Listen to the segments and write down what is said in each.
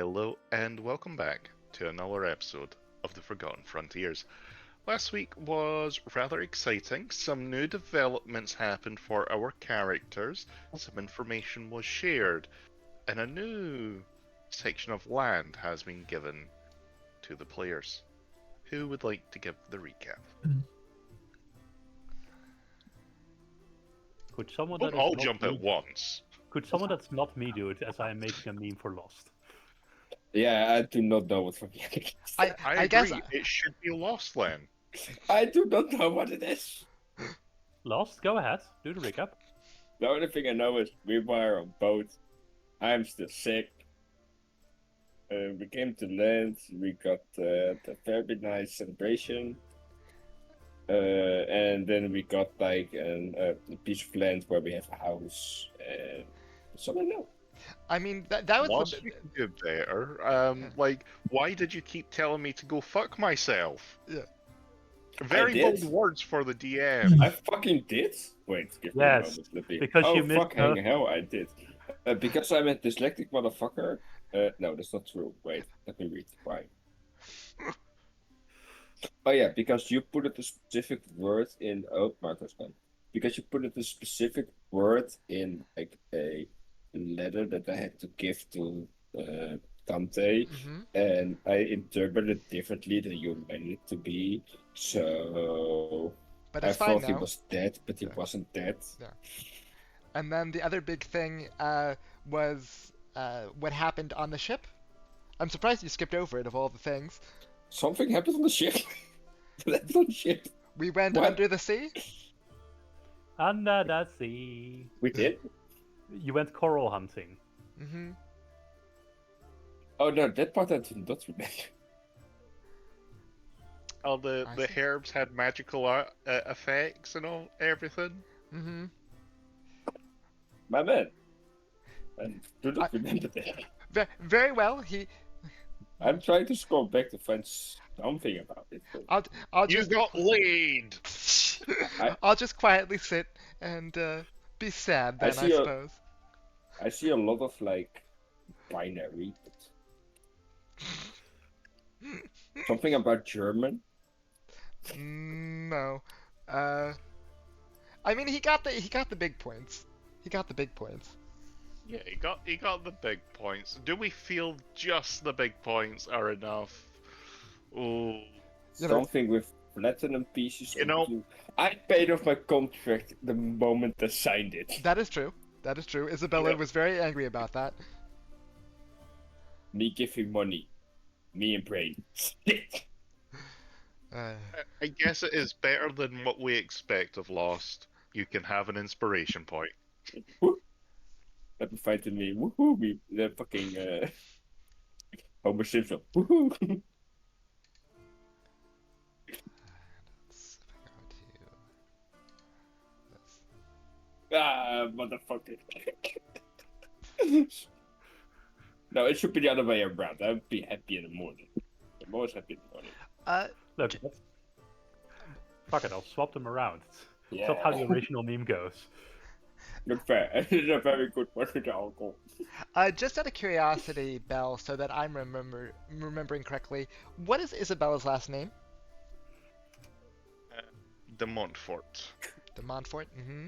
Hello and welcome back to another episode of the Forgotten Frontiers. Last week was rather exciting. Some new developments happened for our characters, some information was shared, and a new section of land has been given to the players. Who would like to give the recap? Could someone Don't that is all not jump me, at once. could someone that's not me do it as I am making a meme for Lost? Yeah, I do not know what forgetting is. I I guess agree, it should be Lost Land. I do not know what it is. Lost, go ahead, do the recap. The only thing I know is we were on boat. I'm still sick. We came to land. We got the very nice celebration. And then we got like a piece of land where we have a house. Something else. I mean, that was Lost, you can do better. Like, why did you keep telling me to go fuck myself? Yeah. Very did. bold words for the DM. I fucking did. Wait, give me a Yes, moment. Let me... because oh, you missed fucking her. hell, I did. Because I'm a dyslexic motherfucker. No, that's not true. Wait, let me read. Why? Oh yeah, because you put it a specific word in. Oh, Marco's gone. Because you put it a specific word in like a letter that I had to give to Dante, and I interpreted it differently than you meant it to be. So but I it's fine thought he now. was dead, but he Yeah. wasn't dead. And then the other big thing was what happened on the ship. I'm surprised you skipped over it of all the things. Something happened on the ship. That's on the ship. We went What? under the sea. Under the sea. We did? You went coral hunting. Mm-hmm. Oh no, that part I did not remember. All the I see. herbs had magical effects and all everything. Mm-hmm. My man. I do not remember that. Very well. I'm trying to scroll back to find something about it. I'll You just got laid! I'll just quietly sit and be sad I then, I see a- suppose. I see a lot of like binary. But... something about German. No. I mean, he got the big points. He got the big points. Yeah, he got the big points. Do we feel just the big points are enough? Oh, You know- Something with platinum pieces. You know- I paid off my contract the moment I signed it. That is true. That is true. Isabella Yeah. was very angry about that. Me giving money. Me and brain. I guess it is better than what we expect of Lost. You can have an inspiration point. Let me find me. Woohoo! Me, the fucking Homer Simpson. Woohoo! Let's go to this. Ah, motherfucker. No, it should be the other way around. I would be happy in the morning. I'm always happy in the morning. Look, fuck it, I'll swap them around. It's Yeah. not how the original meme goes. Not fair. It's a very good one with the alcohol. Just out of curiosity, Belle, so that I'm remembering correctly, what is Isabella's last name? De Montfort. De Montfort. Mm-hmm.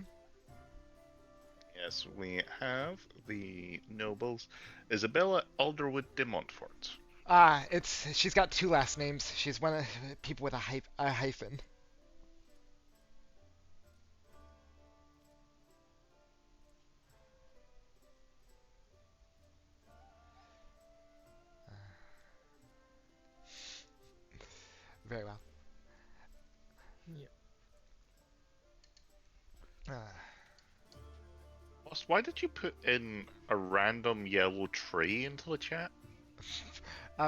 Yes, we have the nobles. Isabella Alderwood de Montfort. She's got two last names. She's one of the people with a hyphen. Very well. Lost, why did you put in a random yellow tray into the chat?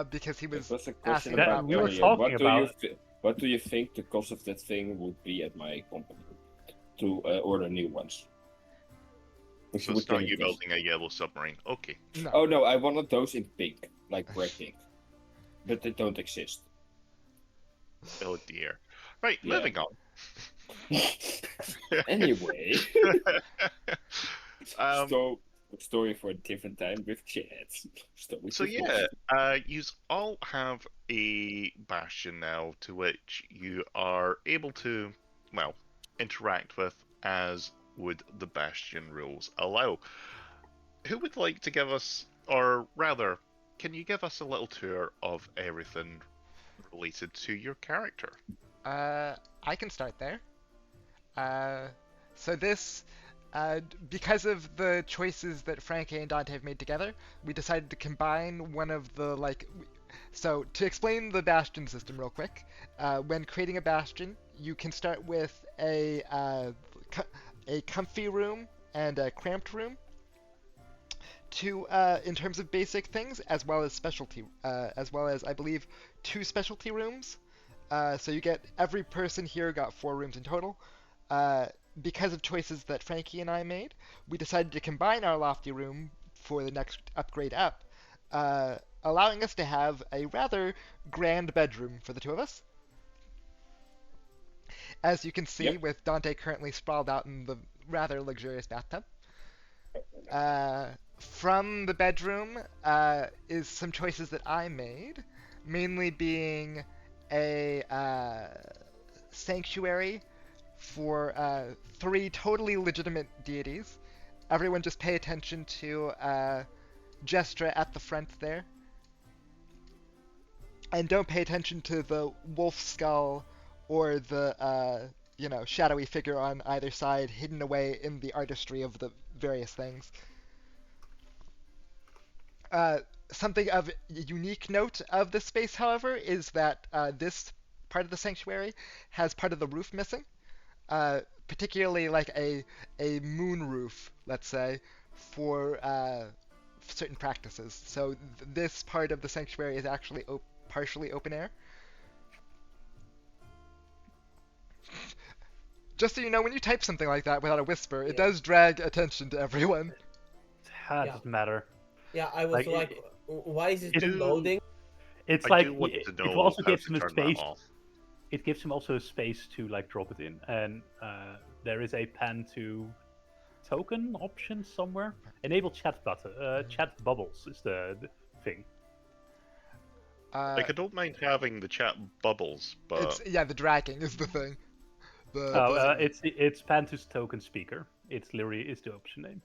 Because he It was was a question asking about we were money. talking What do about- what do you think the cost of that thing would be at my company to order new ones? If So would it's not take you this. building a yellow submarine. Okay. no. Oh no, I wanted those in pink, like bright pink, but they don't exist. Oh dear. Right, Yeah. moving on. Anyway, Um, so story for a different time with chat. Story So with yeah, Wolf. you all have a bastion now to which you are able to, well, interact with as would the bastion rules allow. Who would like to give us, or rather, can you give us a little tour of everything related to your character? I can start there. Uh, so this, because of the choices that Frankie and Dante have made together, we decided to combine one of the So to explain the bastion system real quick, when creating a bastion, you can start with a comfy room and a cramped room. In terms of basic things, as well as as well as I believe 2 specialty rooms. So you get every person here got 4 rooms in total. Uh, because of choices that Frankie and I made, we decided to combine our lofty room for the next upgrade up, allowing us to have a rather grand bedroom for the 2 of us. As you can see, Yep. with Dante currently sprawled out in the rather luxurious bathtub. Uh, from the bedroom is some choices that I made, mainly being a sanctuary for 3 totally legitimate deities. Everyone just pay attention to Gestra at the front there. And don't pay attention to the wolf skull or the, shadowy figure on either side hidden away in the artistry of the various things. Something of unique note of this space, however, is that this part of the sanctuary has part of the roof missing. Particularly like a moon roof, let's say, for certain practices. So this part of the sanctuary is actually partially open air. Just so you know, when you type something like that without a whisper, it does drag attention to everyone. It Yeah. doesn't matter. Yeah, I was Like, like, why is it I do- loading? It's I like do want to it know also how gives to him a turn space. that off. It gives him also a space to like drop it in, and there is a pen to token option somewhere. Enable chat button. Chat bubbles is the thing. Like, I don't mind having the chat bubbles, but The dragging is the thing. It's pen to token speaker. It's literally is the option name.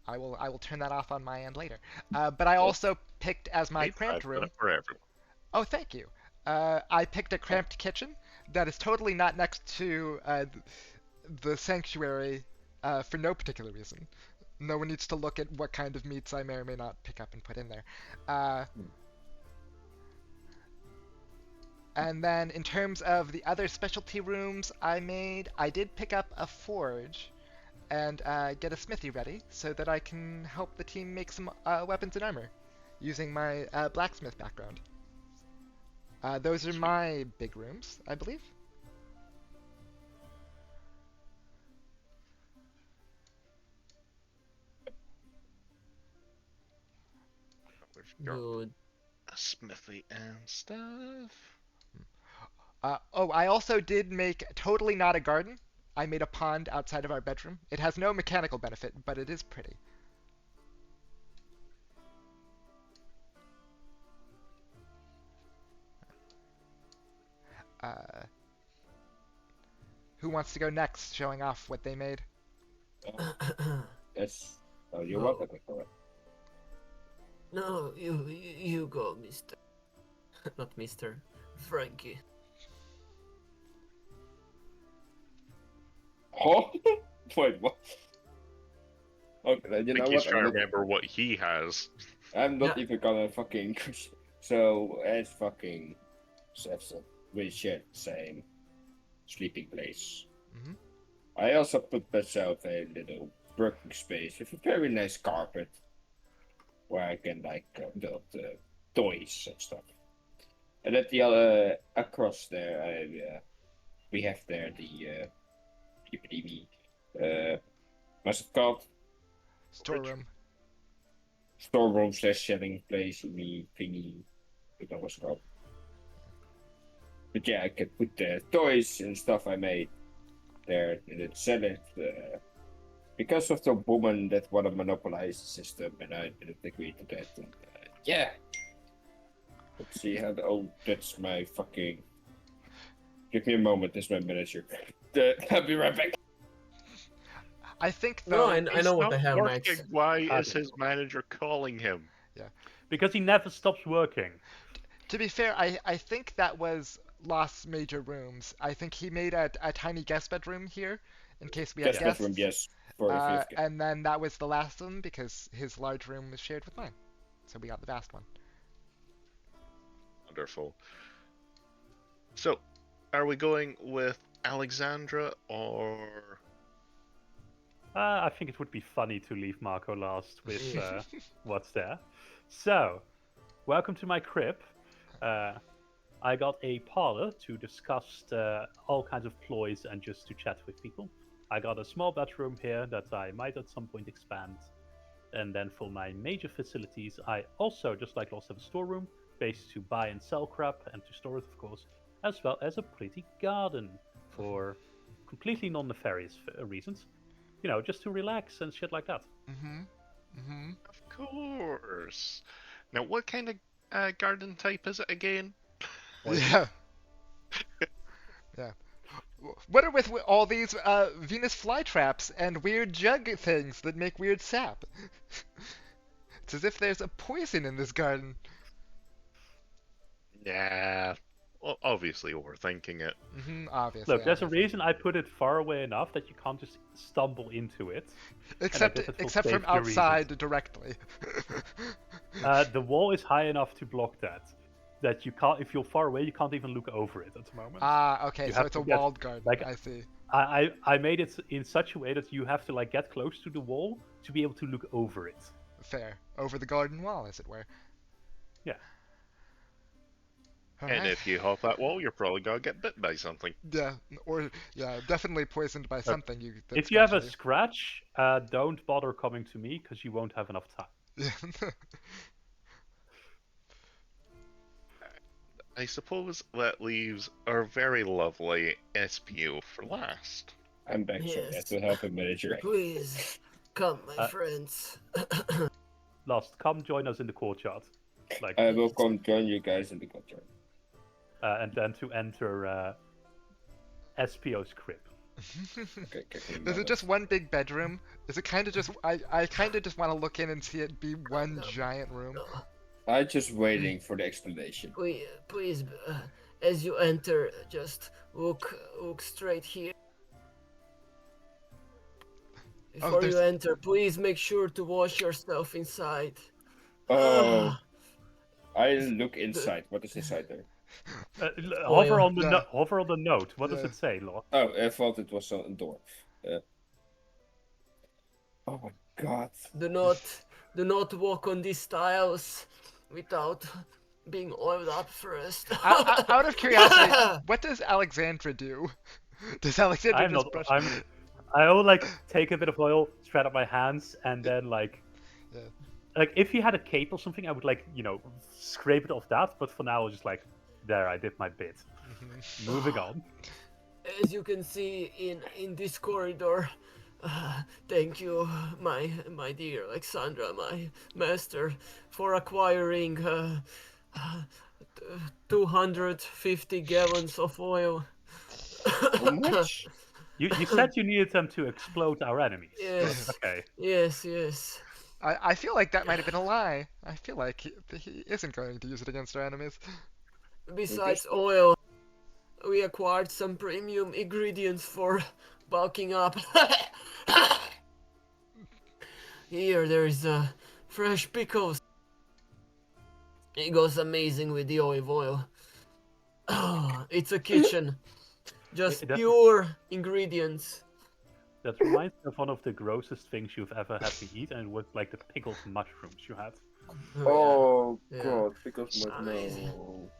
I will turn that off on my end later. But I also picked as my I've cramped got room. it for everyone. Oh, thank you. I picked a cramped kitchen that is totally not next to the sanctuary for no particular reason. No one needs to look at what kind of meats I may or may not pick up and put in there. And then in terms of the other specialty rooms I made, I did pick up a forge and get a smithy ready so that I can help the team make some weapons and armor using my blacksmith background. Those are Sweet. my big rooms, I believe. We've got Good. a smithy and stuff. I also did make totally not a garden. I made a pond outside of our bedroom. It has no mechanical benefit, but it is pretty. Who wants to go next, showing off what they made? Yes. Oh, you're No. welcome for it. No, you go, Mister. Not Mister. Frankie. Oh, wait, what? Okay, then you I know think what? he's trying to remember what he has. I'm not Yeah. even gonna fucking. So, as fucking Sepson, we share the same sleeping place. Mhm. I also put myself a little working space with a very nice carpet where I can like build toys and stuff. And at the other across there, we have there the what's it called? Storeroom. Storeroom slash selling place thingy. I don't know what's it called. But yeah, I can put the toys and stuff I made there and then sell it. Because of the woman that want to monopolize the system, and I didn't agree to that. And, yeah. Let's see how. Oh, that's my fucking. Give me a moment. That's my manager. I'll be right back. I think No, though. I He's know what not the hell, working. Max. Why I is don't his manager calling him? Because he never stops working. To be fair, I think that was Lost Major Rooms. I think he made a tiny guest bedroom here, in case we had Guest guests. bedroom, yes. For if you have guests. And then that was the last one because his large room was shared with mine. So we got the vast one. Wonderful. So, are we going with Alexandra or? I think it would be funny to leave Marco last with what's there. So, welcome to my crib. I got a parlor to discuss all kinds of ploys and just to chat with people. I got a small bedroom here that I might at some point expand. And then for my major facilities, I also, just like Lost, have a storeroom based to buy and sell crap and to store it, of course, as well as a pretty garden for completely non-nefarious reasons. You know, just to relax and shit like that. Of course. Now, what kind of garden type is it again? Yeah. Yeah. What are with all these Venus flytraps and weird jug things that make weird sap? It's as if there's a poison in this garden. Yeah. Well, obviously overthinking it. Obviously. Look, there's a obviously. reason I put it far away enough that you can't just stumble into it. Except did it for except from safety reasons. outside directly. The wall is high enough to block that. That you can't, if you're far away, you can't even look over it at the moment. Ah, okay, You so have it's a to get, walled garden. like- I see. I made it in such a way that you have to like get close to the wall to be able to look over it. Fair. Over the garden wall, as it were. Yeah. And Alright. if you hop that wall, you're probably gonna get bit by something. Yeah, or yeah, definitely poisoned by something. If you have a scratch, don't bother coming to me because you won't have enough time. Yeah. I suppose that leaves our very lovely SPO for last. I'm back, so I have Yes. to help a manager. Please, come, my Uh, friends. Lost, come join us in the courtyard. Like, I will come join you guys in the courtyard. and then to enter SPO's crib. Okay, Is it just one big bedroom? Is it kind of just? I kind of just want to look in and see it be one giant room. I'm just waiting for the explanation. Please, as you enter, just look straight here. Before you there's- enter, please make sure to wash yourself inside. Oh, I look inside. What is inside there? Hover yeah. on the Yeah. hover on the note. What does Yeah. it say, Lost? Oh, I thought it was a door. Oh my god. Do not walk on these tiles without being oiled up first. Out of curiosity, what does Alexandra do? Does Alexandra I'm just not. brush? I will like take a bit of oil, spread up my hands, and then like, Yeah. like if you had a cape or something, I would like scrape it off that. But for now, I was just like, there, I did my bit. Moving on. As you can see in this corridor, thank you, my dear Alexandra, my master, for acquiring 250 gallons of oil. How much? You said you needed them to explode our enemies. Yes. Okay. Yes. I feel like that might have been a lie. I feel like he isn't going to use it against our enemies. Besides oil, we acquired some premium ingredients for bulking up. Here, there's fresh pickles. It goes amazing with the olive oil. It's a kitchen. Just That- pure ingredients. That reminds me of one of the grossest things you've ever had to eat, and it was like the pickled mushrooms you had. Oh Yeah. god, because It's my amazing. no.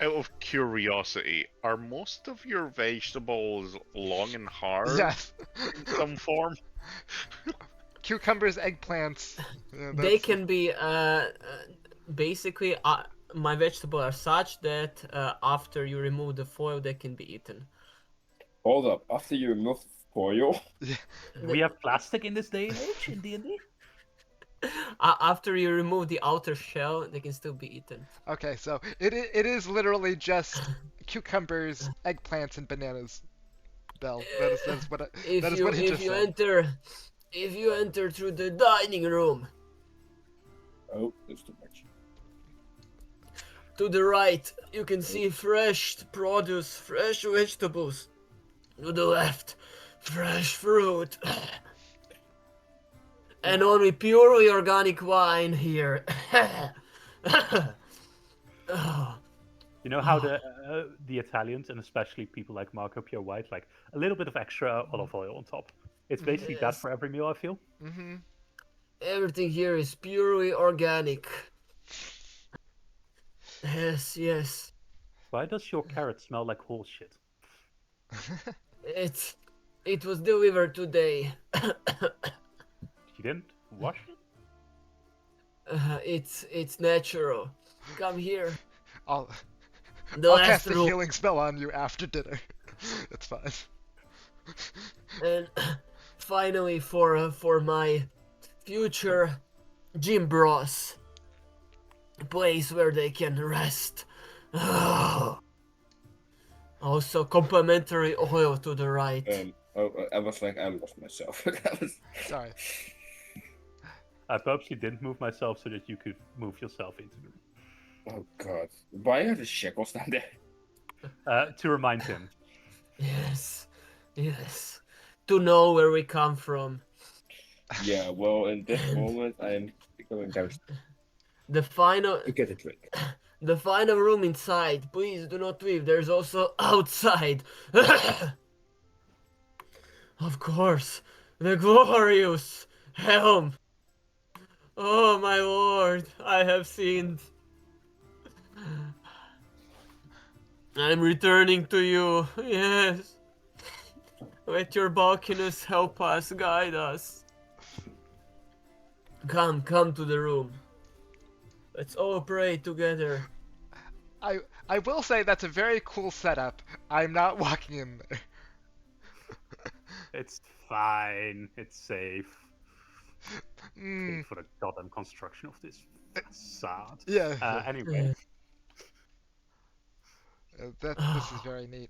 Out of curiosity, are most of your vegetables long and hard Yes. in some form? Cucumbers, eggplants. Yeah, They that's- can be basically my vegetables are such that after you remove the foil, they can be eaten. Hold up. After you remove the coil. Do we have plastic in this day and age in D&D? After you remove the outer shell, they can still be eaten. Okay, so it is literally just cucumbers, eggplants, and bananas. Bell. That is what that is what he just said. If you enter through the dining room, Oh, that's too much. to the right, you can see fresh produce, fresh vegetables. To the left, fresh fruit. And only purely organic wine here. Oh, You know how the Italians, and especially people like Marco Pure White, like a little bit of extra olive oil on top. It's basically that Yes. for every meal, I feel. Mm-hmm. everything here is purely organic. Yes, yes. Why does your carrot smell like whole shit? It was delivered today. You didn't wash it? It's natural. Come here. I'll The I'll last cast a room. healing spell on you after dinner. It's fine. And finally, for my future gym bros, a place where they can rest. Also, complimentary oil to the right. I was like, I lost myself. That was... Sorry. I purposely didn't move myself so that you could move yourself into the room. Oh god. Why are the shackles down there? To remind him. Yes, yes. To know where we come from. Yeah, well, in this moment, I'm going down The final, to get a drink. the final room inside. Please do not leave. There's also outside. Of course, the glorious helm. Oh my lord, I have sinned. I'm returning to you. Yes. Let your bulkiness help us, guide us. Come to the room. Let's all pray together. I will say that's a very cool setup. I'm not walking in there. It's fine. It's safe. Mm, Pay for the goddamn construction of this facade. yeah. Anyway, This is very neat.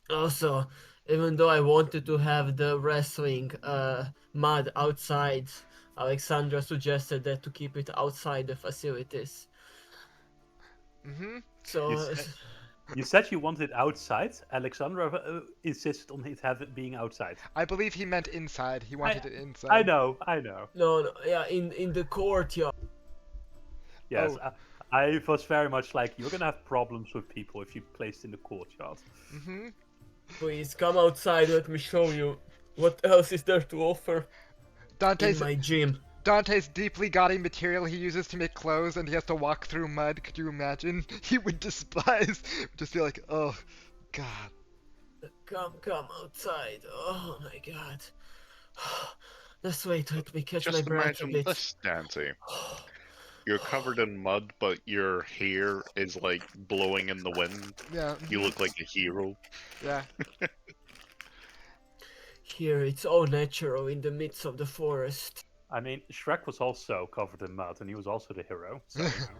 Also, even though I wanted to have the wrestling mud outside, Alexandra suggested that to keep it outside the facilities. Mm-hmm. So, you said you wanted it outside. Alexandra insisted on it being outside. I believe he meant inside. He wanted it inside. I know. no, yeah, in the courtyard. Yes, Oh. I was very much like, you're gonna have problems with people if you placed in the courtyard. Mm-hmm. Please come outside. Let me show you what else is there to offer in Dante's my gym. deeply gaudy material he uses to make clothes, and he has to walk through mud. Could you imagine? He would despise. Just be like, oh, God. Come outside. Oh my god. Let's wait. Let me catch my Just breath a imagine bit. this, Dante. You're covered in mud, but your hair is like blowing in the wind. Yeah. You look like a hero. Yeah. Here, it's all natural in the midst of the forest. I mean, Shrek was also covered in mud, and he was also the hero. So, you know.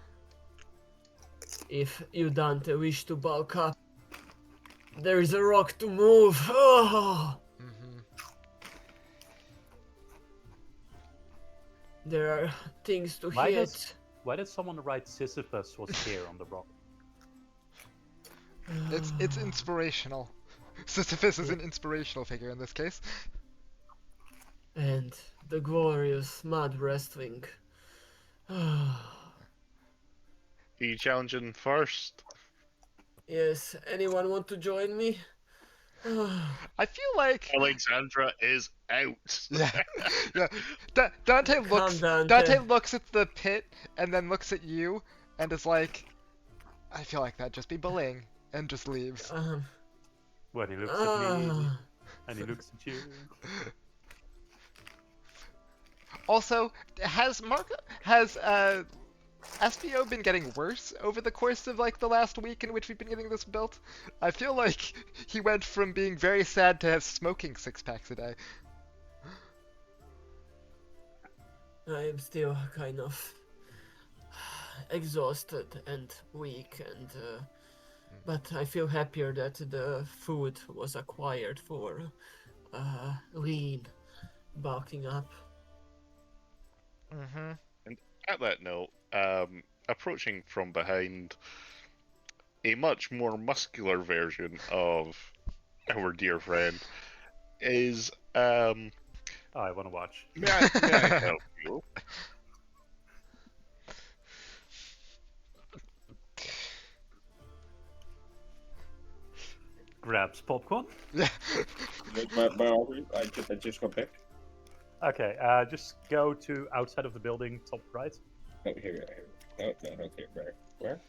If you, Dante, wish to bulk up, there is a rock to move. Oh, Mm-hmm. there are things to Why hit. Why did someone write Sisyphus was here on the rock? It's inspirational. Sisyphus is an inspirational figure in this case. And the glorious mud wrestling. You challenging first? Yes, anyone want to join me? I feel like Alexandra is out. yeah. Dante Come, looks Dante. Dante looks at the pit and then looks at you and is like, I feel like that'd just be bullying, and just leaves. When he looks at me, and he looks at you. Also, has SPO been getting worse over the course of like the last week in which we've been getting this built? I feel like he went from being very sad to have smoking 6 packs a day. I am still kind of exhausted and weak, and but I feel happier that the food was acquired for lean bulking up. Mm-hmm. At that note, approaching from behind, a much more muscular version of our dear friend is I want to watch. may I help you? Grabs popcorn. Yeah. Where are we? I just got back. Okay, just go to outside of the building, top right. Oh, here. No, not here. Where?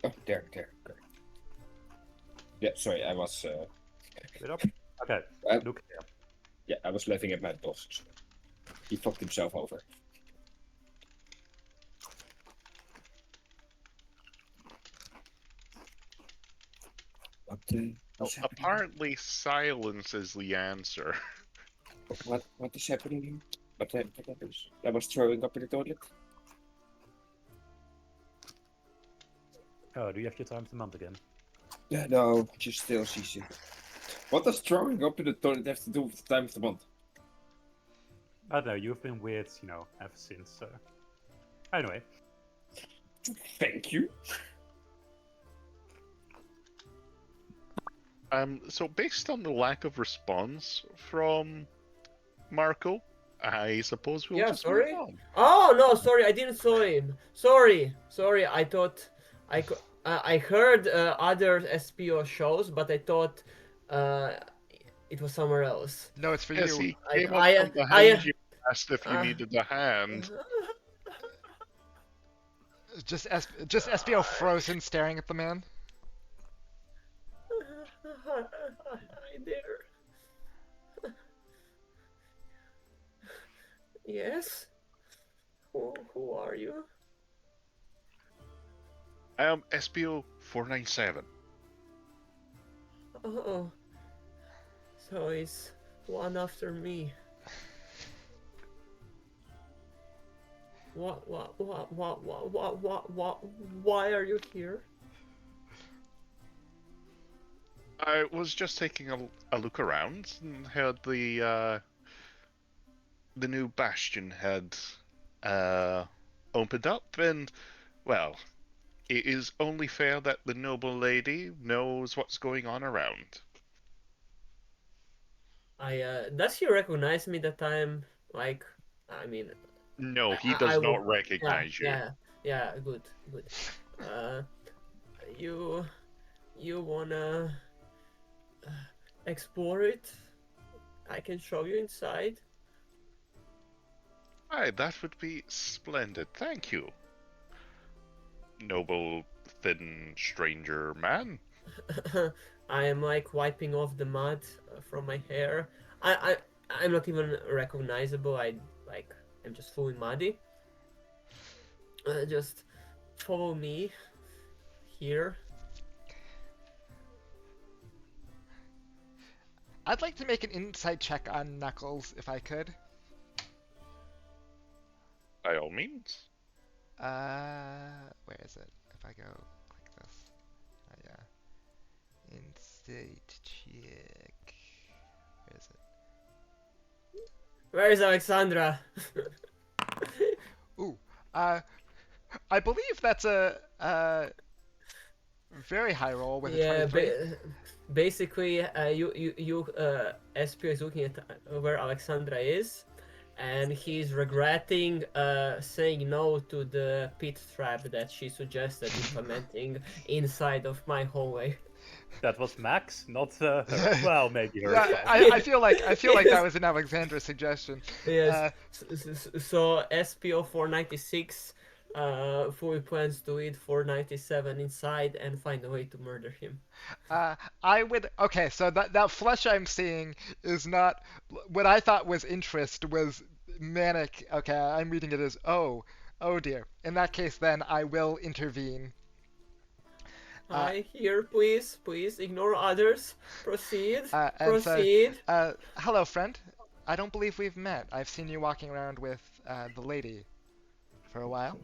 Oh, there. Okay. Yeah, sorry, I was. Straight up. Okay, I, look here. yeah, I was laughing at my boss. So he fucked himself over. What's happening? Apparently, silence is the answer. What is happening here? What happens? I was throwing up in the toilet. Oh, do you have your time of the month again? Yeah, no, just still CC. What does throwing up in the toilet have to do with the time of the month? I don't know, you've been weird, ever since, so... Anyway. Thank you. So based on the lack of response from Marco, I suppose we'll Yeah, just sorry? move on. Oh no, sorry, I didn't saw him. Sorry, I thought I heard other SPO shows, but I thought it was somewhere else. No, it's for Yes, you. he came up I- from behind I- you and asked if you needed a hand. Just SPO frozen, staring at the man. Hi there. Yes. Who are you? SPO 497. Oh. So it's one after me. What, why are you here? I was just taking a look around and heard the new bastion had opened up, and well, it is only fair that the noble lady knows what's going on around. Does he recognize me that I'm like, I mean, No, he I does will- not recognize you. Yeah, good. You wanna explore it? I can show you inside. Aye, that would be splendid. Thank you, noble, thin stranger man. I am like wiping off the mud from my hair. I'm not even recognizable. I'm just fully muddy. Just follow me here. I'd like to make an insight check on Knuckles, if I could. By all means. Where is it? If I go click this. Oh, yeah. Insight check. Where is it? Where is Alexandra? Ooh, I believe that's a very high roll with a 23. Basically, SP is looking at where Alexandra is, and he's regretting saying no to the pit trap that she suggested implementing inside of my hallway. That was Max, not her. Well, maybe her. Yeah, I feel like that was an Alexandra suggestion. Yes. So SPO 496 fully plans to eat 497 inside and find a way to murder him. I would. Okay, so that flesh I'm seeing is not what I thought was interest was manic. Okay, I'm reading it as oh dear. In that case, then I will intervene. I here, please ignore others. Proceed, And so, proceed. hello, friend. I don't believe we've met. I've seen you walking around with the lady for a while.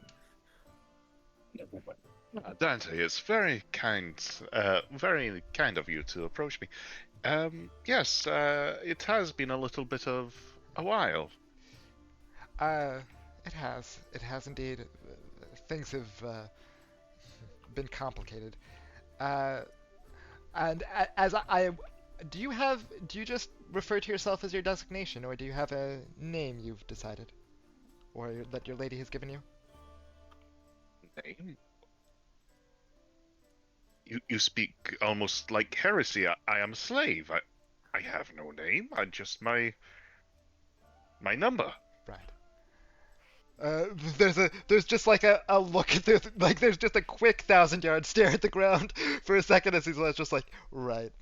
Never mind. Dante, it's very kind of you to approach me. Yes, it has been a little bit of a while. It has. It has indeed. Things have been complicated. Uh, and as do you just refer to yourself as your designation, or do you have a name you've decided, or that your lady has given you? Name? You speak almost like heresy. I am a slave. I have no name. I just my number. Right. There's just like a look at this, like there's just a quick 1,000-yard stare at the ground for a second as he's just like, right.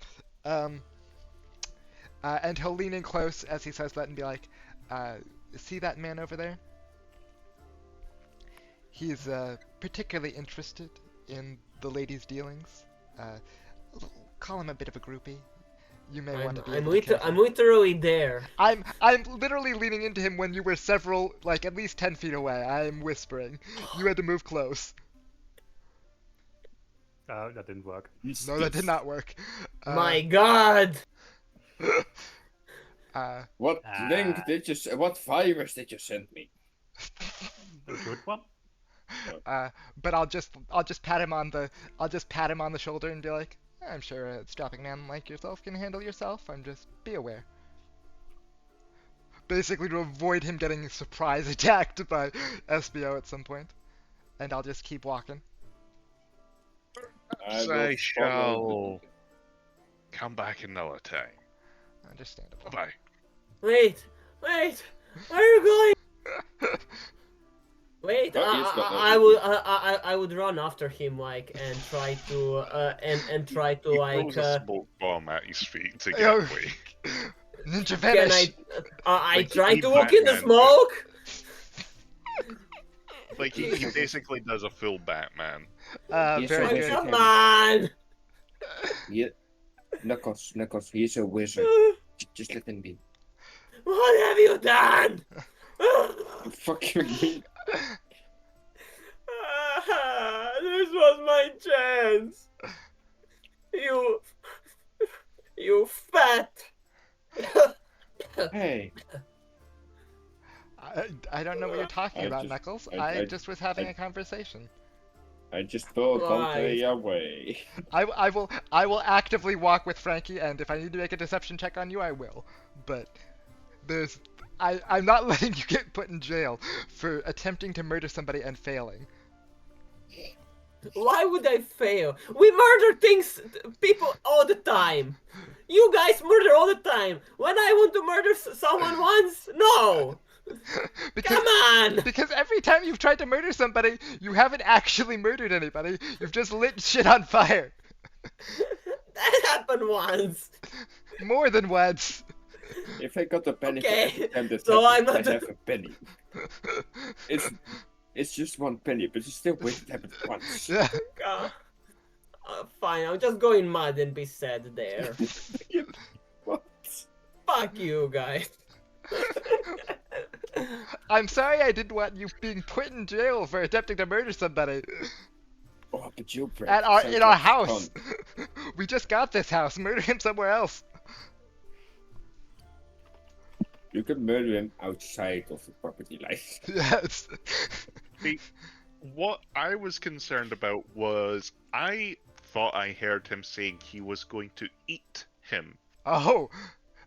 And he'll lean in close as he says that and be like, see that man over there? He's particularly interested in the lady's dealings. Call him a bit of a groupie. You may want to be able to catch I'm him. literally there. I'm literally leaning into him when you were several, like at least 10 feet away. I'm whispering. You had to move close. That didn't work. No, that did not work. My God! What link did you? What virus did you send me? A good one. But I'll just pat him on the shoulder and be like, I'm sure a strapping man like yourself can handle yourself. Be aware. Basically to avoid him getting surprise attacked by SBO at some point. And I'll just keep walking. I will I follow shall come back another time. Understandable. Bye. Wait! Where are you going? Wait, Oh, he's got no I would run after him like and try to and try to He like throws a smoke bomb at his feet to get Oh. away. Ninja can vanish! I Like, try he to walk in the Batman. smoke? Like he basically does a full Batman. He's Very a Oh, wizard. good. come on! Yeah. Knuckles, he's a wizard. Just let him be. What have you done? Fuck you mean? This was my chance. You fat. Hey, I don't know what you're talking I about, just- Knuckles. I- I just was having I- a conversation. I just told Dante Right. away. I will actively walk with Frankie, and if I need to make a deception check on you, I will. But I'm not letting you get put in jail for attempting to murder somebody and failing. Why would I fail? We murder people all the time. You guys murder all the time. When I want to murder someone once, no. Because Come on. because every time you've tried to murder somebody, you haven't actually murdered anybody. You've just lit shit on fire. That happened once. More than once. If I got a penny Okay, for every time that so happens, I'm not I have a penny. It's just one penny, but you still wait it happened once. Yeah. Fine, I'll just go in mud and be sad there. What? Fuck you guys. I'm sorry I didn't want you being put in jail for attempting to murder somebody Oh, but you break. in our house. We just got this house. Murder him somewhere else. You can murder him outside of the property line. Yes. See, what I was concerned about was I thought I heard him saying he was going to eat him. Oh,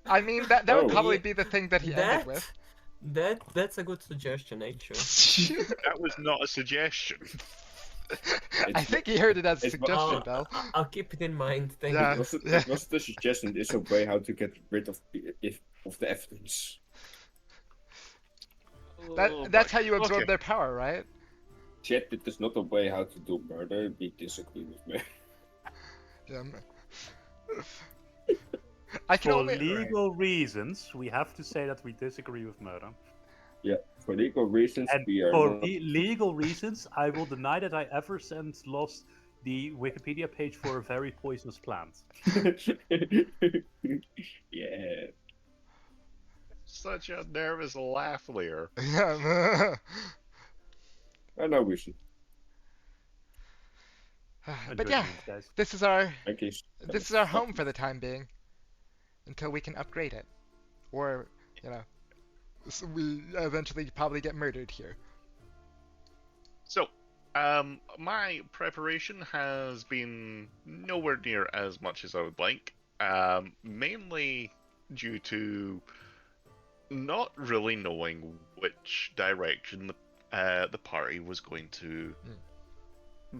I mean that would Oh. probably be the thing that he ended with. That's a good suggestion, actually. That was not a suggestion. I think he heard it as a it's- suggestion, Oh, Bell. I'll keep it in mind. Thank Yeah. you. It was the suggestion. It's a way how to get rid of the evidence. Oh, That's boy. how you absorb Okay. their power, right? Chat, it is not a way how to do murder. We disagree with me. Yeah. I can For only. legal reasons, we have to say that we disagree with murder. Yeah, for legal reasons, And we are for not. legal reasons, I will deny that I ever since lost the Wikipedia page for a very poisonous plant. Yeah. Such a nervous laugh, Lear. Yeah. I know we should. But Enjoy yeah, the memes, guys. this is our Thank you. this is our home for the time being, until we can upgrade it, or you know, we eventually probably get murdered here. So, my preparation has been nowhere near as much as I would like. Mainly due to not really knowing which direction the party was going to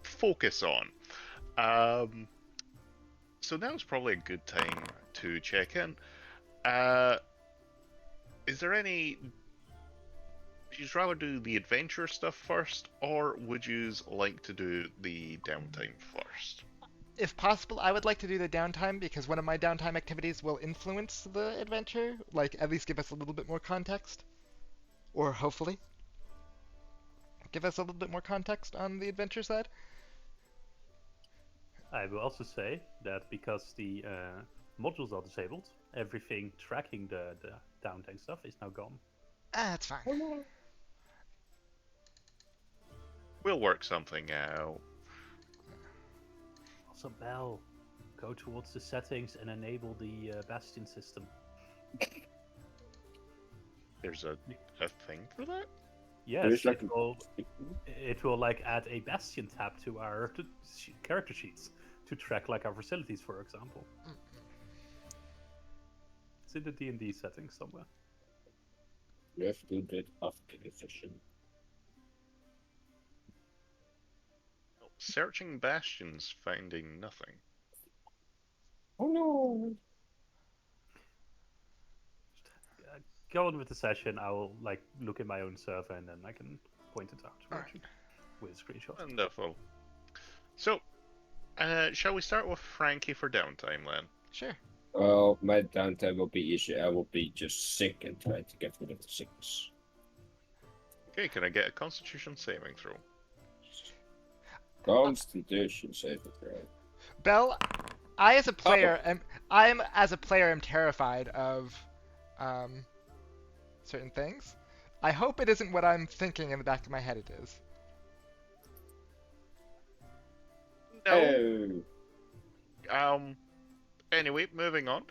focus on. So now's probably a good time to check in. Is there any? Would you rather do the adventure stuff first, or would you like to do the downtime first? If possible, I would like to do the downtime because one of my downtime activities will influence the adventure, like at least give us a little bit more context, or hopefully give us a little bit more context on the adventure side. I will also say that because the modules are disabled, everything tracking the downtime stuff is now gone. Ah, that's fine. We'll work something out. Also, Bell, go towards the settings and enable the Bastion system. There's a thing for that? Yes, There's like it will like add a Bastion tab to our character sheets to track like our facilities, for example. It's in the D&D settings somewhere. You have to do that after the session. Searching bastions, finding nothing. Oh no! Go on with the session. I will like look in my own server and then I can point it out towards you with a screenshot. Wonderful. So, shall we start with Frankie for downtime then? Sure. Well, my downtime will be easy. I will be just sick and try to get rid of the sickness. Okay, can I get a Constitution saving throw? Constitution saving throw. Bell, I as a player am terrified of certain things. I hope it isn't what I'm thinking in the back of my head it is. No. Oh. Anyway, moving on.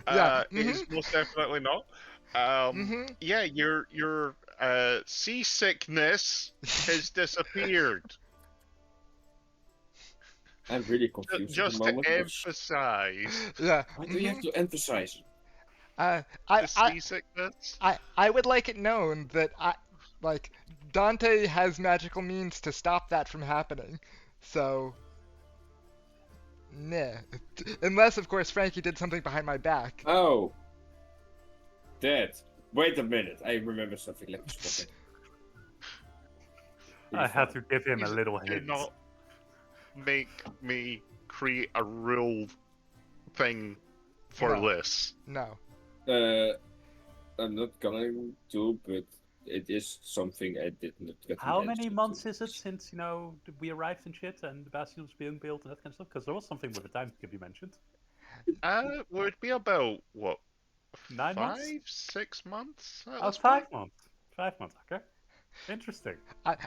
Yeah, It is most definitely not. Yeah, your seasickness has disappeared. I'm really confused Just at the to moment. emphasize Yeah. Why do you have to emphasize? the I seasickness. I would like it known that Dante has magical means to stop that from happening. So nah. Unless of course Frankie did something behind my back. Oh. That. Wait a minute. I remember something. Let me stop it. I had to give him a Please little do hint. not make me create a rule thing for No. this. No. I'm not going to, but it is something I did not get. How an many answer months to. is it since we arrived and shit and the Bastion was being built and that kind of stuff? Because there was something with the time skip you mentioned. Would it be about what? 9 months? 5-6 months? At Oh, this 5 point? months. 5 months. Okay. Interesting.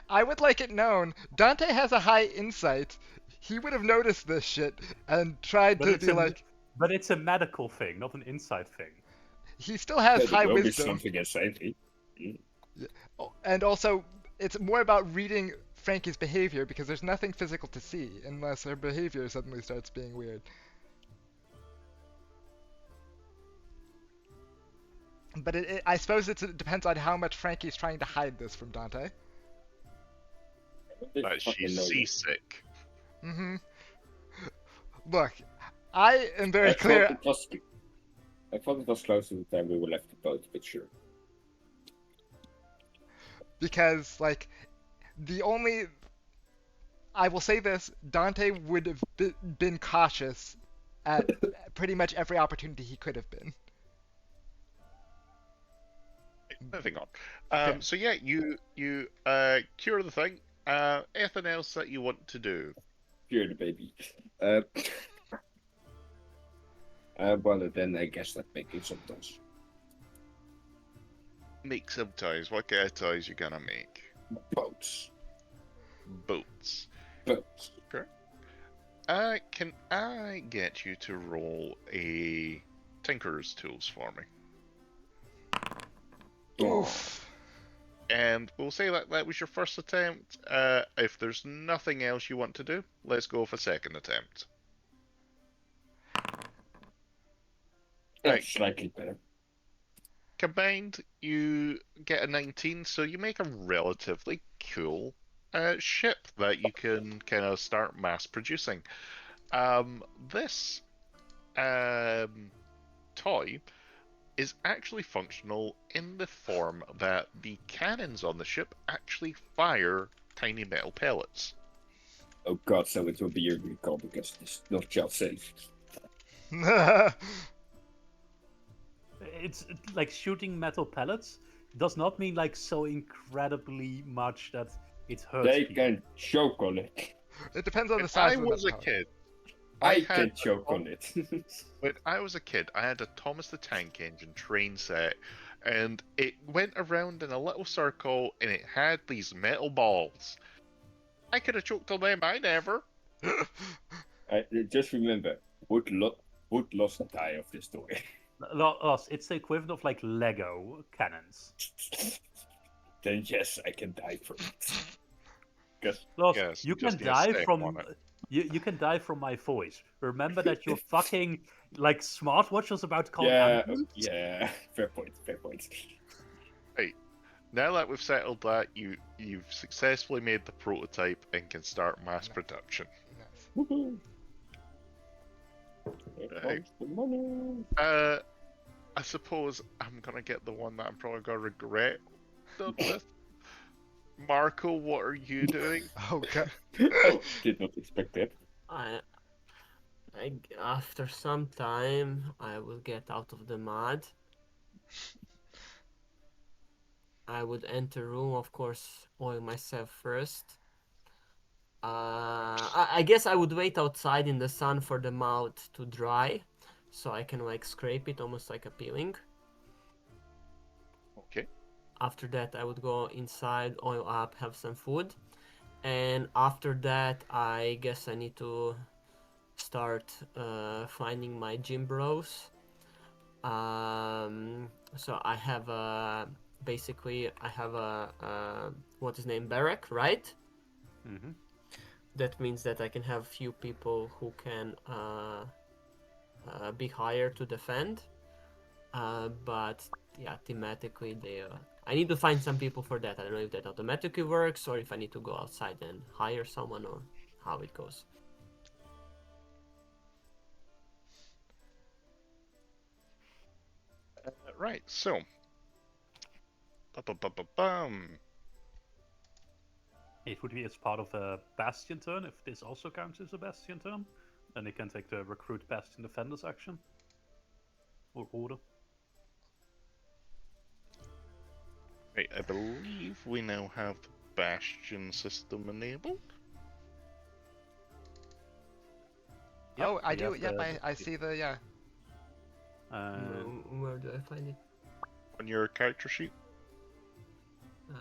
I would like it known. Dante has a high insight. He would have noticed this shit and tried But to it's be a- like. But it's a medical thing, not an inside thing. He still has There high will be wisdom. something inside me. And also, it's more about reading Frankie's behavior because there's nothing physical to see unless her behavior suddenly starts being weird. But I suppose it depends on how much Frankie's trying to hide this from Dante. But she's seasick. Mm-hmm. Look, I am very clear. I thought it was close to the time we will left the boat, but sure. Because like the only I will say this: Dante would have been cautious at pretty much every opportunity he could have been. Moving on. Okay. So yeah, you cure the thing. Anything else that you want to do? Cure the baby. Well, then I guess like making some toys. Make some toys. What kind of toys you gonna make? Boats. Boats. Boats. Sure. Can I get you to roll a Tinker's Tools for me? Oof. And we'll say that that was your first attempt. If there's nothing else you want to do, let's go for second attempt. Right. Slightly better. Combined, you get a 19, so you make a relatively cool ship that you can kind of start mass producing. This toy is actually functional in the form that the cannons on the ship actually fire tiny metal pellets. Oh god, so it will be a recall because it's not child safe. It's like shooting metal pellets does not mean like so incredibly much that it hurts They people. can choke on it. It depends on the When size I of the was a metal pellet. kid, I had can a choke on it. When I was a kid, I had a Thomas the Tank Engine train set, and it went around in a little circle, and it had these metal balls. I could have choked on them, I never. Just remember, would lost die of this toy. Loss, it's the equivalent of like Lego cannons. Then yes, I can die from it. Because Loss, Yes, you you just can need to die step from on it. you can die from my voice. Remember that your fucking like smartwatch was about to call an yeah, ambulance? yeah, fair point, fair point. Now that we've settled that, you've successfully made the prototype and can start mass production. Nice. Woohoo! Here Right. comes the money. I suppose I'm gonna get the one that I'm probably gonna regret done with. Marco, what are you doing? Oh god. Oh, did not expect that. After some time, I will get out of the mud. I would enter room, of course, oil myself first. I guess I would wait outside in the sun for the mouth to dry, so I can like scrape it almost like a peeling. Okay. After that, I would go inside, oil up, have some food, and after that, I guess I need to start finding my gym bros. So I have basically I have a what is name Barrack, right? Mm-hmm. That means that I can have few people who can be hired to defend. But yeah, thematically they. I need to find some people for that. I don't know if that automatically works or if I need to go outside and hire someone or how it goes. Right, so. Ba-ba-ba-ba-bum. It would be as part of a Bastion turn, if this also counts as a Bastion turn. Then they can take the recruit Bastion defenders action. Or order. Right, I believe we now have the Bastion system enabled. Yep, Oh, I we do. have Yep, the- I see the yeah. Where do I find it? On your character sheet.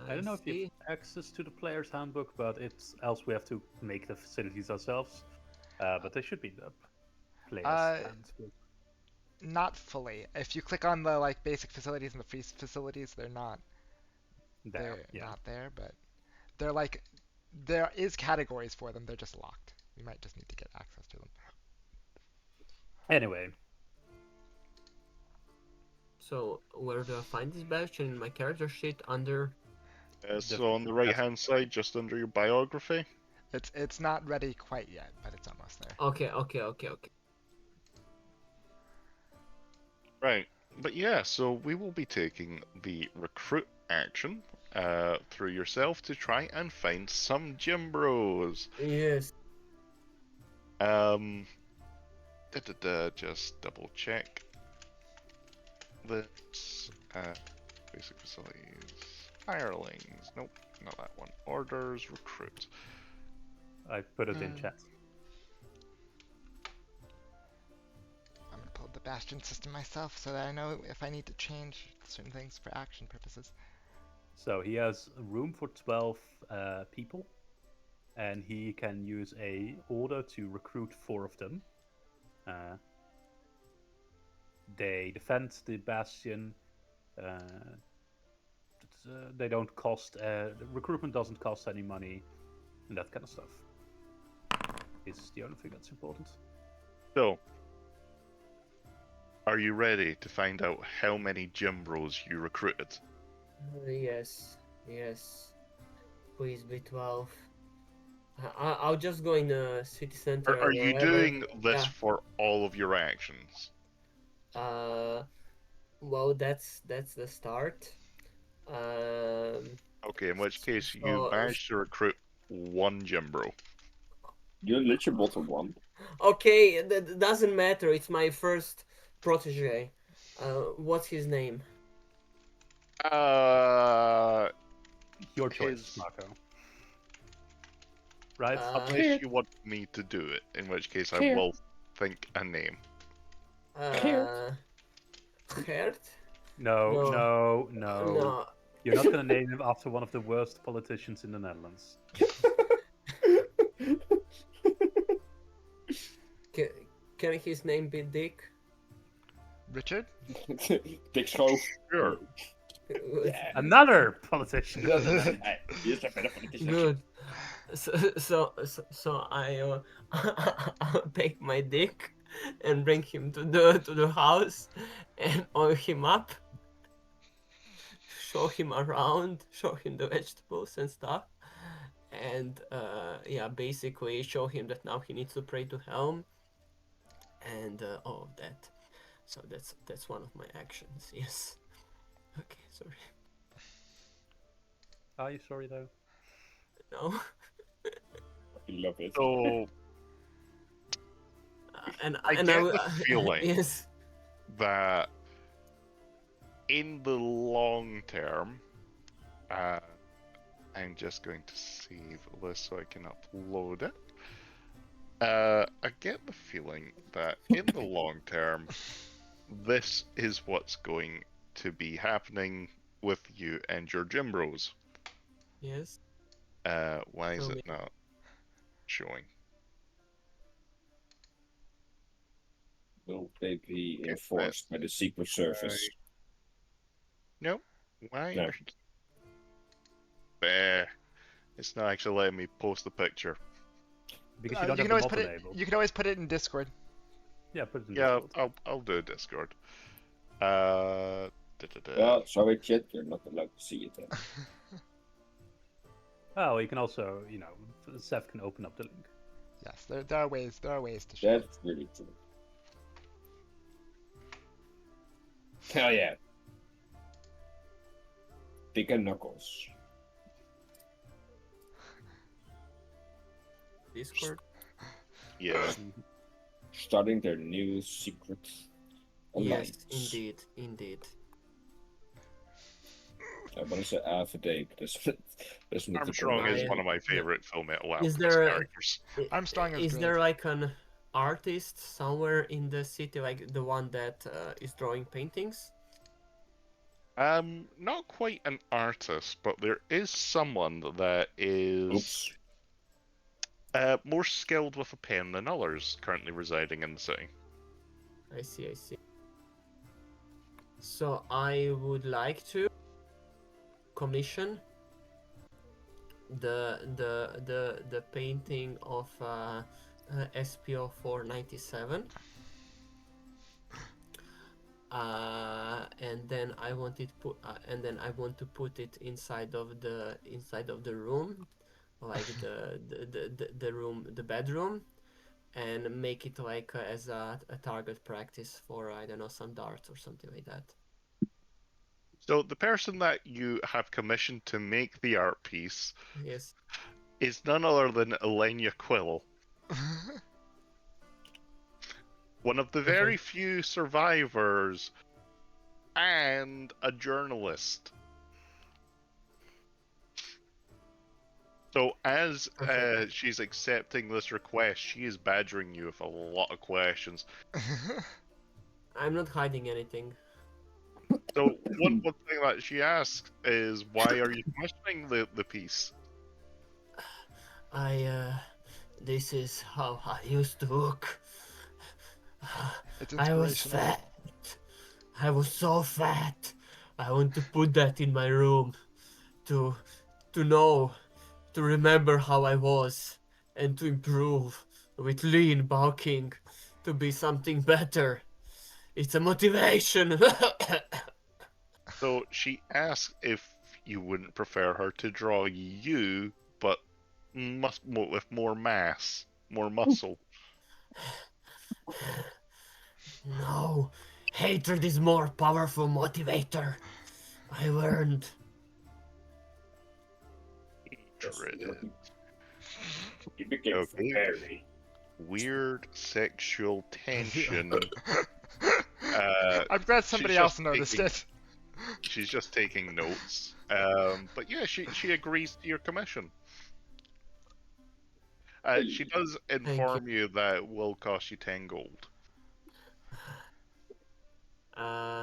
I don't know if you see. have access to the player's handbook, but it's else we have to make the facilities ourselves. But they should be the player's handbook. Not fully. If you click on the like basic facilities and the free facilities, they're not. They're not there, but they're like there is categories for them. They're just locked. You might just need to get access to them. Anyway, So where do I find this badge? In my character sheet under. So on the right hand side, just under your biography. It's not ready quite yet, but it's almost there. Okay. Right. But yeah, so we will be taking the recruit action through yourself to try and find some gym bros. Yes. Just double check this. Basic facilities. Hirelings. Nope, not that one. Orders, recruit. I put it in chat. I'm gonna pull up the Bastion system myself so that I know if I need to change certain things for action purposes. So he has room for 12 people, and he can use a order to recruit 4 of them. They defend the bastion. They don't cost. Recruitment doesn't cost any money, and that kind of stuff. Is the only thing that's important. So, are you ready to find out how many gym bros you recruited? Yes. Yes. Please be 12. I'll just go in the city center. Are you wherever. doing this Yeah. for all of your actions? Well, that's the start. Okay, in which case you So- managed to recruit 1 gym bro. You literally bottom one. Okay, that doesn't matter. It's my first protege. What's his name? Your choice, His- Marco. Right? Unless you want me to do it, in which case I will think a name. Gert? No. No. You're not gonna name him after one of the worst politicians in the Netherlands. Can his name be Dick? Richard? Dick Schoof. Sure. Yeah. Another politician. He's a better politician. Good. So I I'll take my dick and bring him to the house and oil him up, show him around, show him the vegetables and stuff, and yeah, basically show him that now he needs to pray to Helm, and all of that. So that's one of my actions. Yes. Okay. Sorry. Are you sorry though? No. I love it. So And I and get I will, the feeling yes. that in the long term, I'm just going to save this so I can upload it. I get the feeling that in the long term, this is what's going to be happening with you and your gym bros. Yes. Why is Tell it me. not showing? Will they be enforced by the Secret Service? No. Why? No. It's not actually letting me post the picture. Because you don't you have can the always mod put it. enabled. You can always put it in Discord. Yeah, put it in Yeah, Discord. I'll do Discord. Da-da-da. Well, sorry, chat, you're not allowed to see it then. Oh, you can also, Seth can open up the link. Yes, there are ways. There are ways to share. That's really true. Hell yeah. Bigger knuckles. Discord. Yeah. Starting their new secret alliance. Yes, indeed. I want to say Alpha Day, but there's not Armstrong is Ryan. one of my favorite Fullmetal Is Alchemist there characters. Armstrong is Is great. there like an artist somewhere in the city, like the one that is drawing paintings? Not quite an artist, but there is someone that is Oops. more skilled with a pen than others currently residing in the city. I see. So I would like to commission the painting of SPO 497. And then I want to put it inside of the room, like the room, the bedroom, and make it like as a target practice for, I don't know, some darts or something like that. So the person that you have commissioned to make the art piece Yes. is none other than Elenia Quill, one of the very few survivors and a journalist. So as Perfect. she's accepting this request, she is badgering you with a lot of questions. I'm not hiding anything. So one thing that she asks is, why are you commissioning the piece? This is how I used to look. It's I was inspirational. fat. I was so fat. I want to put that in my room to know, to remember how I was and to improve with lean bulking to be something better. It's a motivation. So she asks if you wouldn't prefer her to draw you, but with more mass, more muscle. No, hatred is more powerful motivator. I learned. Hatred. He became Okay. very. Weird sexual tension. I'm glad somebody she's else just noticed taking- it. She's just taking notes. But yeah, she agrees to your commission. She does inform you that it will cost you 10 gold. Uh,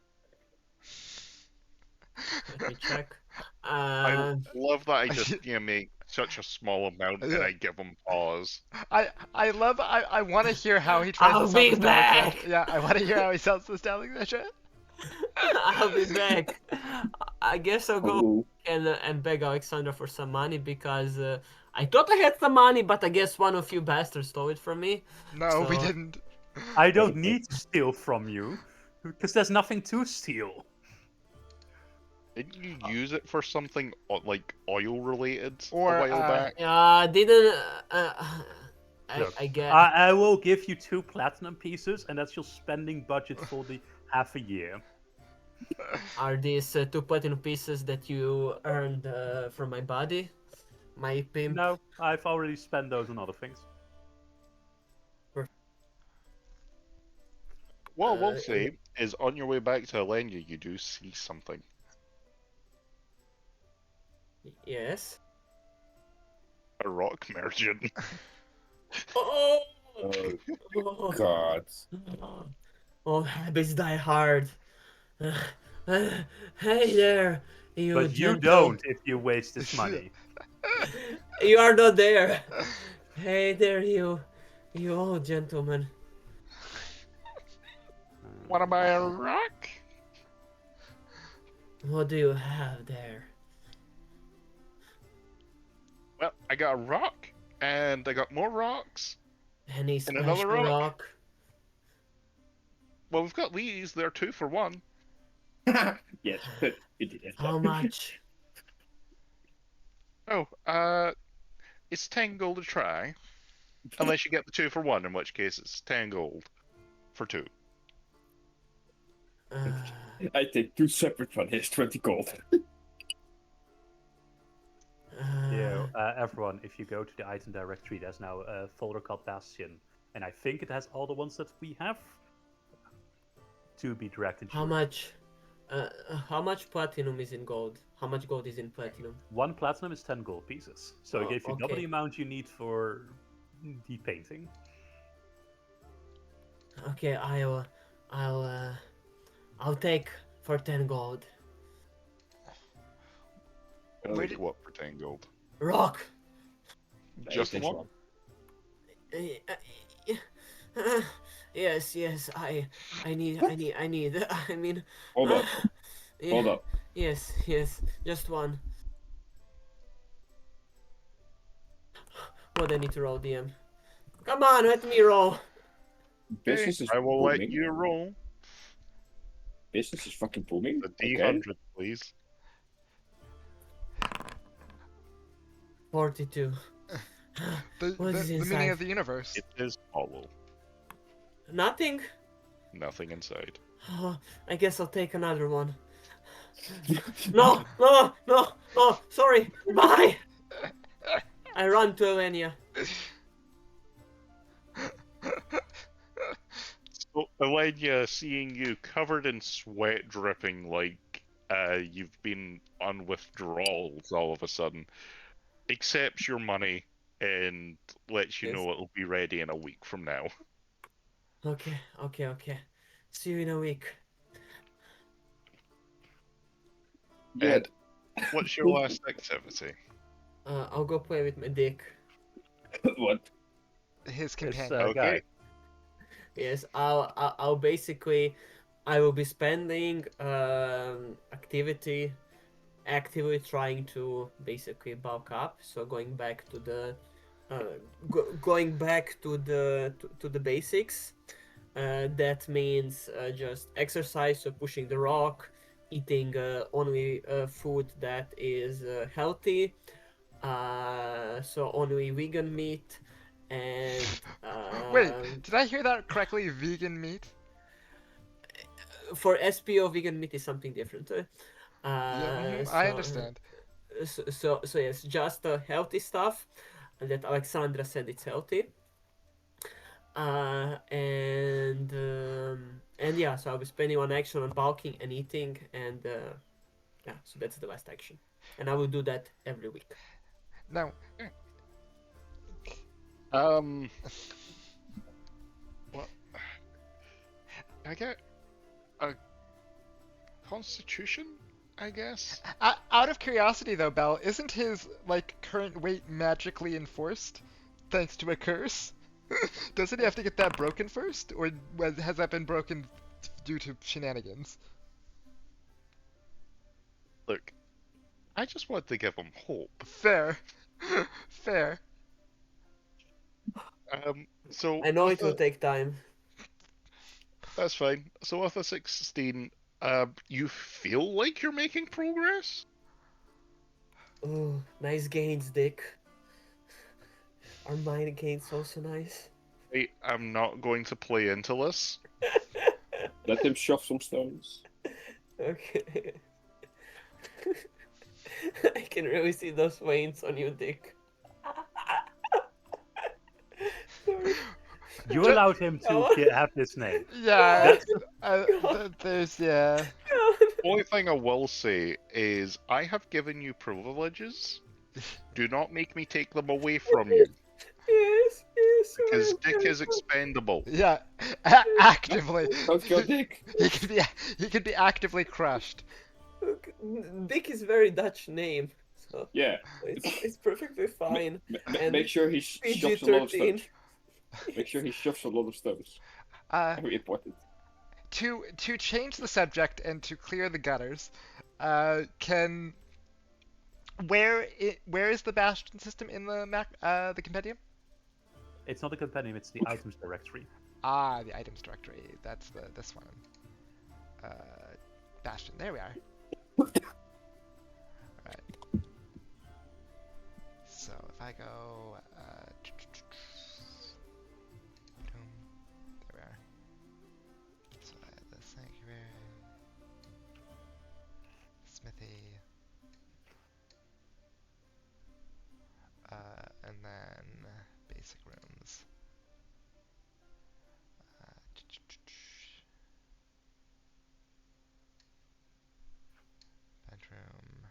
Let me check. I love that I just make such a small amount and Yeah. I give them pause. I want to hear how he tries I'll to sell be this back! Dalek. Yeah, I want to hear how he sells this Dalek shit. I'll be back. I guess I'll go Oh, and beg Alexandra for some money because I thought I had some money, but I guess one of you bastards stole it from me. No, we So- didn't. I don't need to steal from you, because there's nothing to steal. Didn't you use it for something like oil related Or, a while back? Didn't Look, I get I will give you 2 platinum pieces, and that's your spending budget for the half a year. are these 2 platinum pieces that you earned from my body, my pimp? No, I've already spent those on other things. What I will Uh, say is, on your way back to Elenia, you do see something. Yes. A rock merchant. Oh, oh God. Oh, habits die hard. Hey there, you But you gentle. don't if you waste this money. You are not there. Hey there, you old gentleman. Wanna buy a rock? What do you have there? Well, I got a rock, and I got more rocks. Any And another special rock. rock? Well, we've got these. They're 2 for 1. Yes, it did. How much? Oh, it's 10 gold to try. Unless you get the 2 for 1, in which case it's 10 gold for 2. I take 2 separate ones. Here's 20 gold. Yeah, everyone, if you go to the item directory, there's now a folder called Bastion, and I think it has all the ones that we have to be directed. How much? How much platinum is in gold? How much gold is in platinum? 1 platinum is 10 gold pieces, so I Oh, gave you double okay. the amount you need for the painting. Okay, I'll take for 10 gold. Where Take did- what for 10 gold? Rock. Just This one? Yes, I need, I mean. Hold up. Yeah, Hold up. Yes, just one. What I need to roll, DM? Come on, let me roll. Business is I will let booming. you roll. Business is fucking booming. The Okay. D100, please. 42. What is The meaning inside? of the universe. It is hollow. Nothing? Nothing inside. Oh, I guess I'll take another one. No, no, no, no, sorry, bye! I run to Elenia. So, Elijah, seeing you covered in sweat dripping like you've been on withdrawals all of a sudden, accepts your money and lets you Yes. know it'll be ready in a week from now. Okay, okay, okay. See you in a week. Yeah. Ed, what's your last activity? I'll go play with my dick. What? His This companion. guy. Okay. Yes, I'll basically, I will be spending actively trying to basically bulk up. So going back to the, going back to the basics. That means just exercise, so pushing the rock, eating only food that is healthy, so only vegan meat, and Wait, did I hear that correctly? Vegan meat? for SPO, vegan meat is something different. Yeah, So, I understand. so yes, just healthy stuff that Alexandra said it's healthy. And yeah, so I'll be spending one action on bulking and eating, and yeah, so that's the last action, and I will do that every week. Now, Um, well, I get a constitution, I guess. out of curiosity though, Bell, isn't his like current weight magically enforced thanks to a curse? Doesn't he have to get that broken first, or has that been broken due to shenanigans? Look, I just want to give him hope. Fair, fair. So I know with it will a, take time. that's fine. So with a 16, you feel like you're making progress? Oh, nice gains, Dick. Are mine gains also nice? I'm not going to play into this. Let him shove some stones. Okay. I can really see those veins on you, Dick. Sorry. You Ju- allowed him to Oh. have this name. Yeah, That's there's yeah. Only thing I will say is I have given you privileges. Do not make me take them away from you, Yes, yes. because well, Dick is expendable. Yeah, actively. Don't kill Dick. He could be actively crushed. Look, Dick is very Dutch name, so Yeah. it's perfectly fine. And Make sure he shoves a lot of PG-13. stones. Make sure he shoves a lot of stones. Uh, Very important. to change the subject and to clear the gutters, can where is the Bastion system in the the compendium? It's not a compendium, it's the items directory. Ah, the items directory. That's this one. Bastion. There we are. Right. So if I go, boom, there we are. So I have the sanctuary, smithy, and then basic rooms. Bedroom.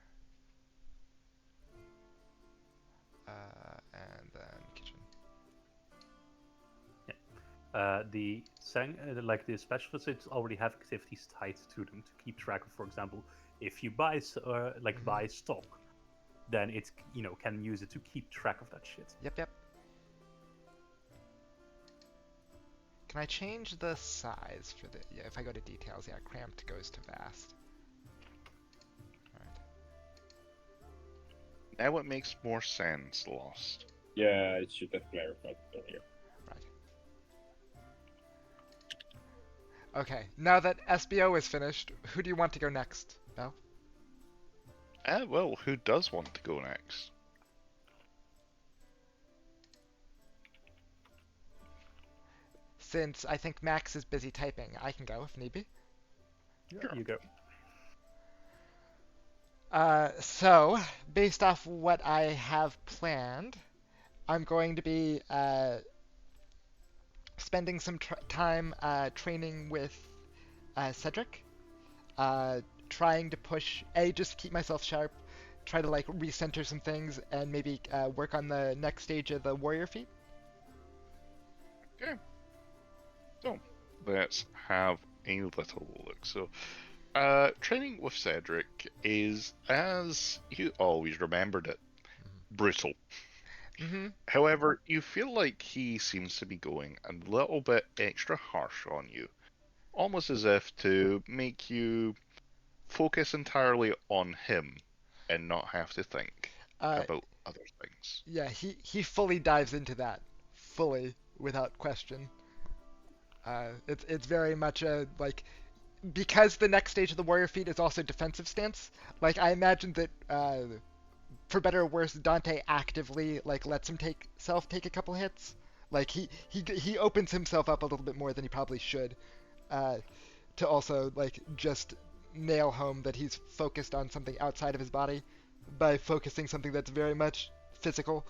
And then kitchen. Like the specialists already have activities tied to them to keep track of. For example, if you buy buy stock, then it can use it to keep track of that shit. Yep. Can I change the size for the? Yeah, if I go to details, yeah, cramped goes to vast. Alright. Now it makes more sense, Lost. Yeah, it should have clarified earlier. Okay, now that SBO is finished, who do you want to go next? No? Well, who does want to go next? Since I think Max is busy typing, I can go if need be. Sure. You go. So, based off what I have planned, I'm going to be spending some time training with Cedric, uh, trying to push just keep myself sharp, try to like recenter some things, and maybe work on the next stage of the warrior feat. Okay. So, let's have a little look. So, training with Cedric is, as you always remembered it, brutal. Mm-hmm. However, you feel like he seems to be going a little bit extra harsh on you, almost as if to make you focus entirely on him and not have to think Uh, about other things. yeah, he fully dives into that, fully without question. It's very much a like because the next stage of the warrior feat is also defensive stance. Like I imagine that for better or worse, Dante actively like lets him take a couple hits. Like he opens himself up a little bit more than he probably should, uh, to also like just nail home that he's focused on something outside of his body by focusing something that's very much physical.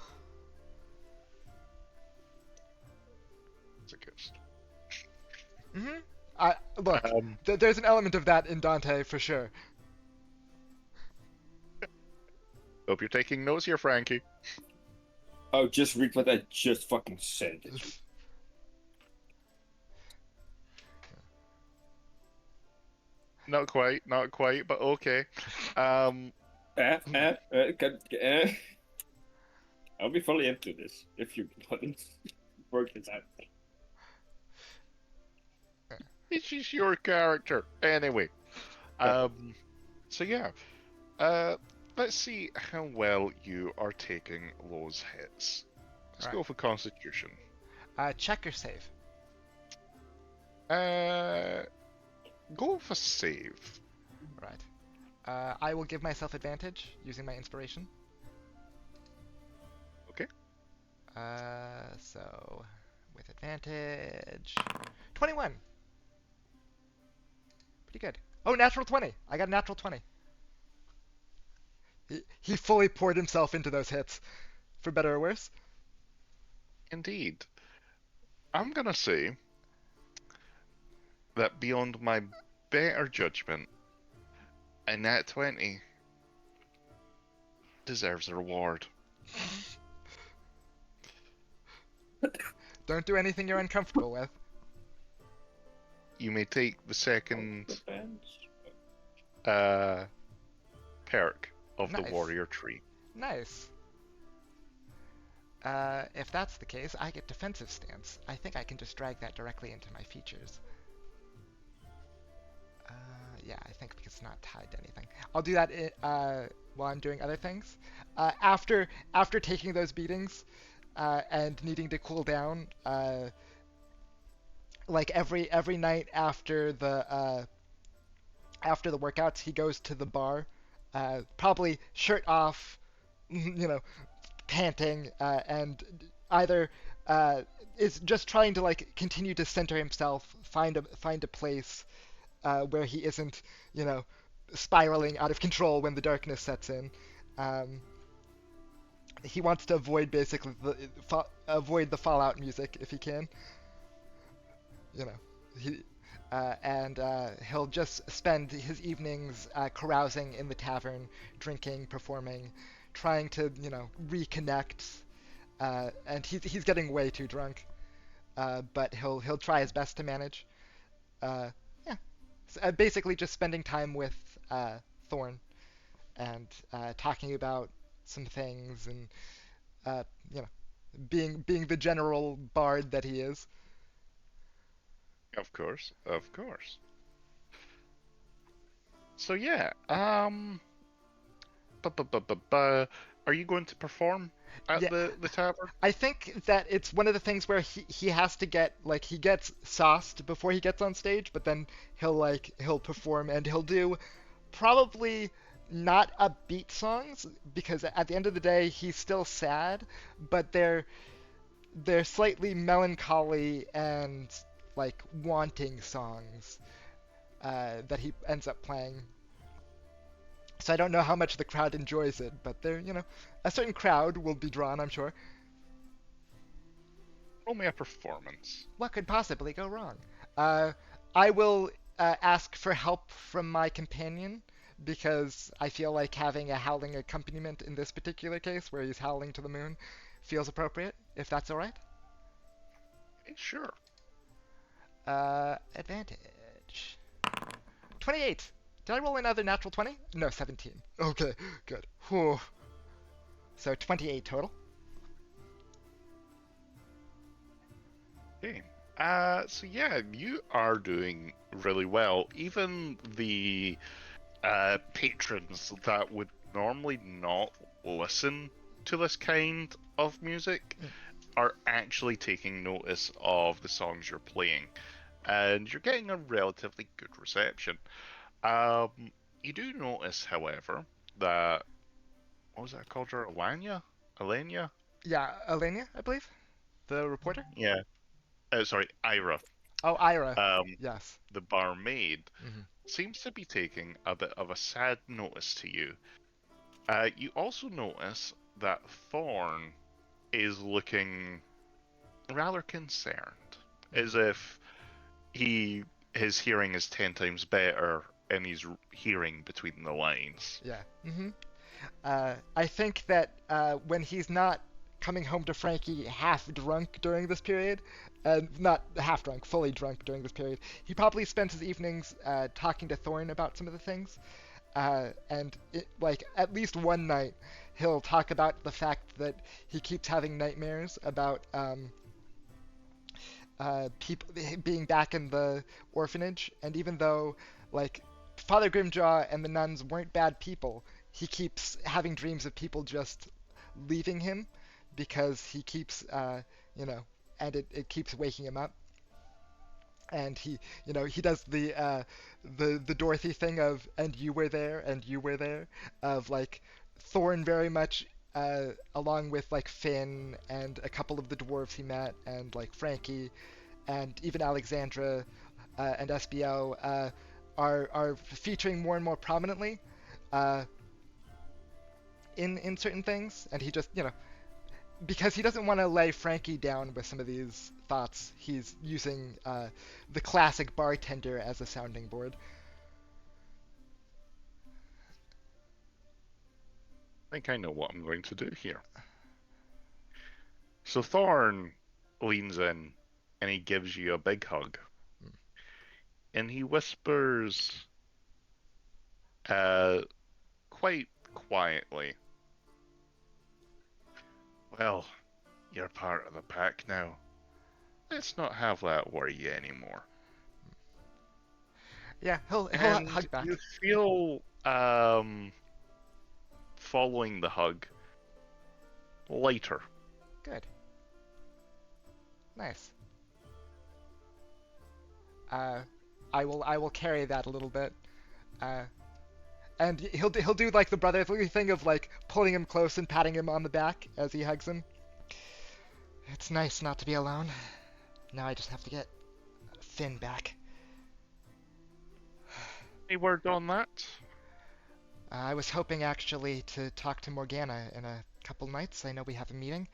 It's a ghost. Hmm. I look. Um, There's an element of that in Dante for sure. Hope you're taking notes here, Frankie. Oh, just read what I just fucking said. Not quite, but okay. Um, I'll be fully into this if you can work this out. it's just your character. Anyway, um, so yeah, uh, let's see how well you are taking those hits. Let's Alright. go for Constitution. Check or save. Go for save. Right. I will give myself advantage using my inspiration. Okay. So with advantage, 21. Pretty good. Oh, natural 20. I got a natural 20. He fully poured himself into those hits, for better or worse. Indeed. I'm gonna say that beyond my better judgment, a nat 20 deserves a reward. Don't do anything you're uncomfortable with. You may take the second Depends. perk of the Nice. warrior tree. Nice. If that's the case, I get defensive stance. I think I can just drag that directly into my features. Yeah, I think because it's not tied to anything. I'll do that while I'm doing other things. After taking those beatings and needing to cool down, like every night after the workouts, he goes to the bar, probably shirt off, you know, panting, and either is just trying to like continue to center himself, find a place where he isn't, you know, spiraling out of control when the darkness sets in. He wants to avoid basically avoid the Fallout music if he can. You know, and he'll just spend his evenings carousing in the tavern, drinking, performing, trying to, you know, reconnect. And he's getting way too drunk, but he'll try his best to manage. Yeah, so, basically just spending time with Thorn and talking about some things and you know, being the general bard that he is. Of course, of course. So yeah, are you going to perform at Yeah. the tavern? I think that it's one of the things where he has to get like he gets sauced before he gets on stage, but then he'll perform and he'll do probably not upbeat songs because at the end of the day he's still sad, but they're slightly melancholy and like wanting songs that he ends up playing. So I don't know how much the crowd enjoys it, but there, a certain crowd will be drawn, I'm sure. Roll me a performance. What could possibly go wrong? Uh, I will ask for help from my companion because I feel like having a howling accompaniment in this particular case, where he's howling to the moon, feels appropriate, if that's all right. Okay, sure. Advantage. 28. Did I roll another natural 20? No, 17. Okay, good. Whew. So 28 total. Okay. So yeah, you are doing really well. Even the patrons that would normally not listen to this kind of music are actually taking notice of the songs you're playing, and you're getting a relatively good reception. Um, you do notice, however, that what was that called her? Alanya? Alenia? Yeah, Elenia, I believe? The reporter? Yeah. Sorry, Ira. Oh, Ira. Um, Yes. the barmaid hmm seems to be taking a bit of a sad notice to you. You also notice that Thorn is looking rather concerned, as if his hearing is 10 times better and he's hearing between the lines. Yeah. I think that when he's not coming home to Frankie half drunk during this period, not half drunk, fully drunk during this period, he probably spends his evenings talking to Thorn about some of the things. Like at least one night, he'll talk about the fact that he keeps having nightmares about people being back in the orphanage, and even though like Father Grimjaw and the nuns weren't bad people, he keeps having dreams of people just leaving him because he keeps, and it keeps waking him up. And he does the Dorothy thing of and you were there and you were there, of like Thorn very much along with like Finn and a couple of the dwarves he met and like Frankie and even Alexandra and SBO are featuring more and more prominently uh, in certain things, and he just because he doesn't want to lay Frankie down with some of these thoughts, he's using the classic bartender as a sounding board. I think I know what I'm going to do here. So Thorn leans in and he gives you a big hug. And he whispers, quite quietly, "Well, you're part of the pack now. Let's not have that worry you anymore." Yeah, he'll And hug back. you feel, following the hug, lighter. Good. Nice. I will carry that a little bit. And he'll do like the brotherly thing of like pulling him close and patting him on the back as he hugs him. It's nice not to be alone. Now I just have to get Finn back. Any word on that? I was hoping actually to talk to Morgana in a couple nights. I know we have a meeting.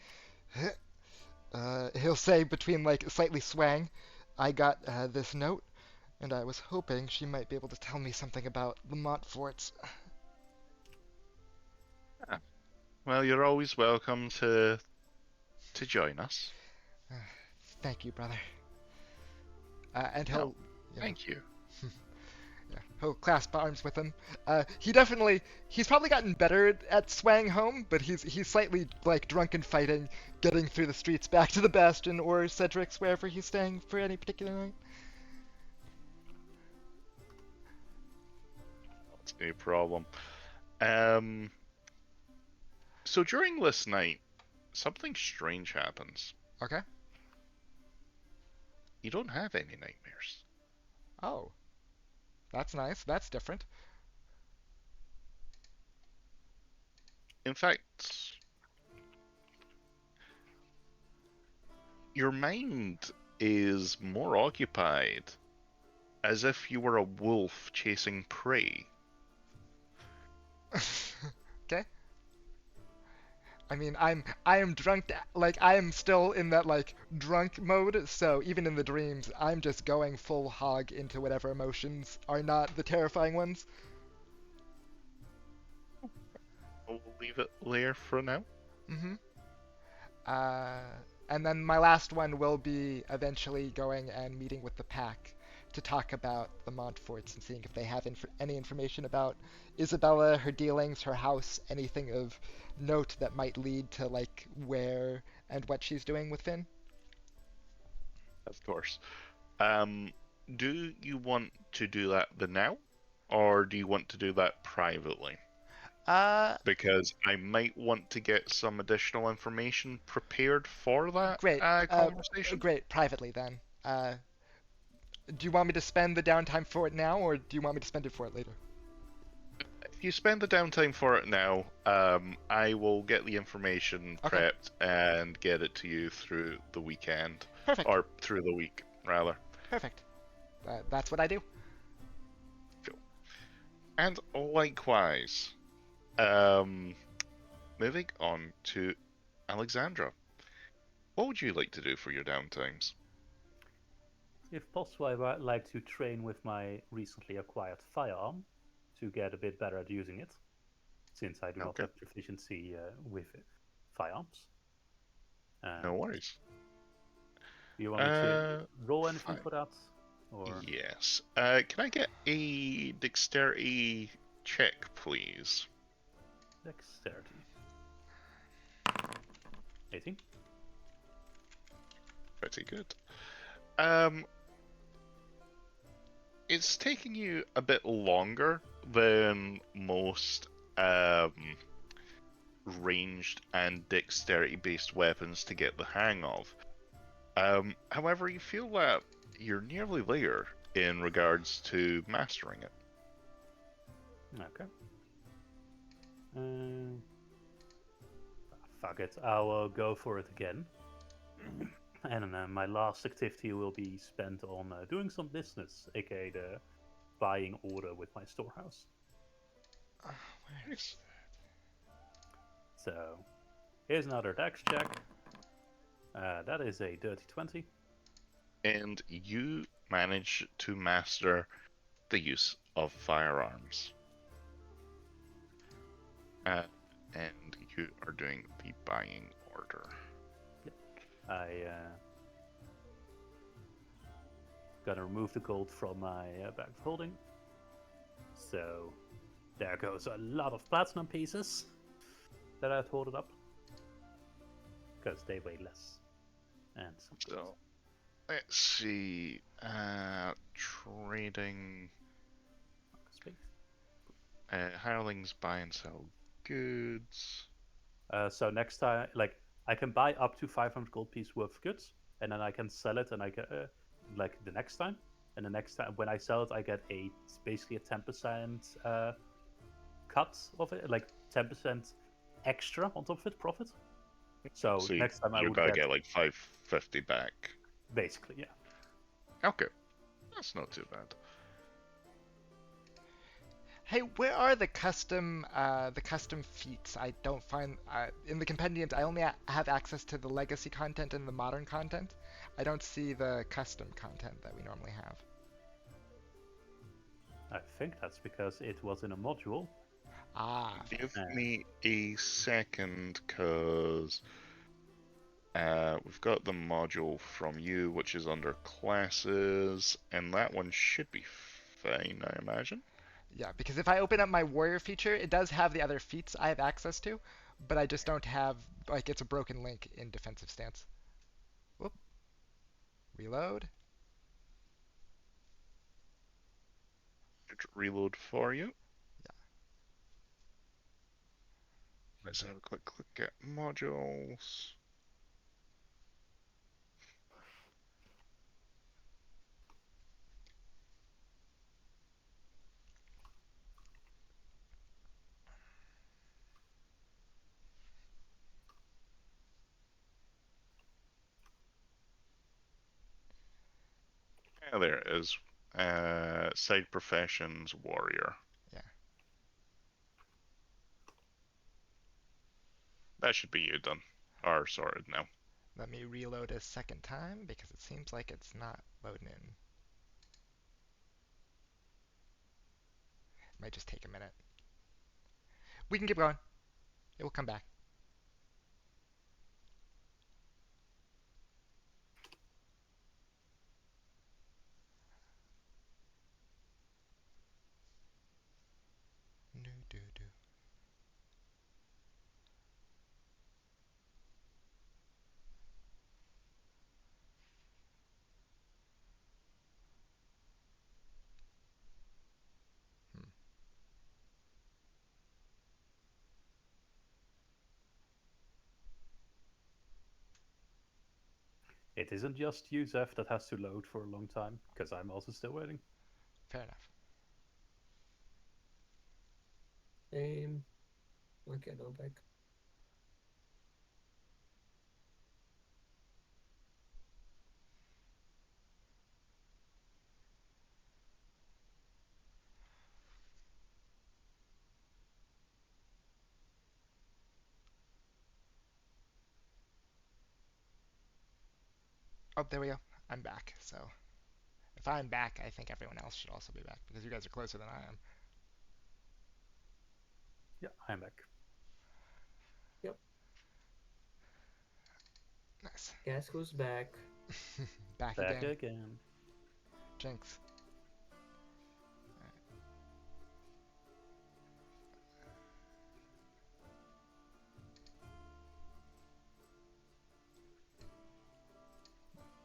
He'll say between like slightly swang, I got this note, and I was hoping she might be able to tell me something about the Montforts. Well, you're always welcome to join us. Thank you, brother. And No, he'll, Thank you. yeah, he'll clasp arms with him. He's probably gotten better at swaying home, but he's slightly like drunk and fighting, getting through the streets back to the Bastion or Cedric's, wherever he's staying for any particular night. That's no problem. So during this night, something strange happens. Okay. You don't have any nightmares. Oh, that's nice. That's different. In fact, your mind is more occupied as if you were a wolf chasing prey. Okay. I mean, I am drunk. Like I am still in that like drunk mode. So even in the dreams, I'm just going full hog into whatever emotions are not the terrifying ones. We'll leave it there for now. Mm-hmm. Uh, and then my last one will be eventually going and meeting with the pack to talk about the Montforts and seeing if they have any information about Isabella, her dealings, her house, anything of note that might lead to like where and what she's doing with Finn. Of course. Um, do you want to do that the now, or do you want to do that privately? Uh, Because I might want to get some additional information prepared for that great. conversation. Great. Privately then. Do you want me to spend the downtime for it now, or do you want me to spend it for it later? If you spend the downtime for it now, I will get the information Okay. prepped and get it to you through the weekend, Perfect. or through the week, rather. Perfect. That's what I do. Cool. And likewise, um, moving on to Alexandra. What would you like to do for your downtimes? If possible, I would like to train with my recently acquired firearm to get a bit better at using it, since I do not Okay. have proficiency with firearms. No worries. Do you want me to roll anything fine. for that? Or Yes. Can I get a dexterity check, please? dexterity? 18. Pretty good. Um, it's taking you a bit longer than most ranged and dexterity-based weapons to get the hang of. However, you feel that you're nearly there in regards to mastering it. Okay. Fuck it, I will go for it again. And my last activity will be spent on doing some business, aka the buying order with my storehouse. Nice. So, here's another dex check. That is a dirty 20. And you manage to master the use of firearms. And you are doing the buying order. I gonna remove the gold from my bag of holding. So there goes a lot of platinum pieces that I've hoarded up because they weigh less. And some So let's see. Trading. space. Hirelings buy and sell goods. So next time, like I can buy up to 500 gold piece worth of goods, and then I can sell it, and I get like the next time. And the next time when I sell it, I get basically a 10% cut of it, like 10% extra on top of it profit. So next time I you're would gonna get like 550 back. basically, yeah. Okay, that's not too bad. Hey, where are the custom feats? I don't find in the compendiums. I only have access to the legacy content and the modern content. I don't see the custom content that we normally have. I think that's because it was in a module. Ah, Give me a second, cause we've got the module from you, which is under classes, and that one should be fine, I imagine. yeah. Because if I open up my warrior feature, it does have the other feats I have access to, but I just don't have like it's a broken link in defensive stance. Whoop. Reload. Reload for you. Yeah. Let's have a quick look at modules. Yeah, there it is. Side professions warrior. Yeah. That should be you done. Or sorted now. Let me reload a second time because it seems like it's not loading in. Might just take a minute. We can keep going. It will come back. Do, do, do. Hmm. It isn't just you, Zeph, that has to load for a long time, because I'm also still waiting. Fair enough. Same. Okay, now back. Oh, there we go. I'm back. So if I'm back, I think everyone else should also be back because you guys are closer than I am. Yeah, I'm back. Yep. Nice. Guess who's back? Back Back again. again. Jinx.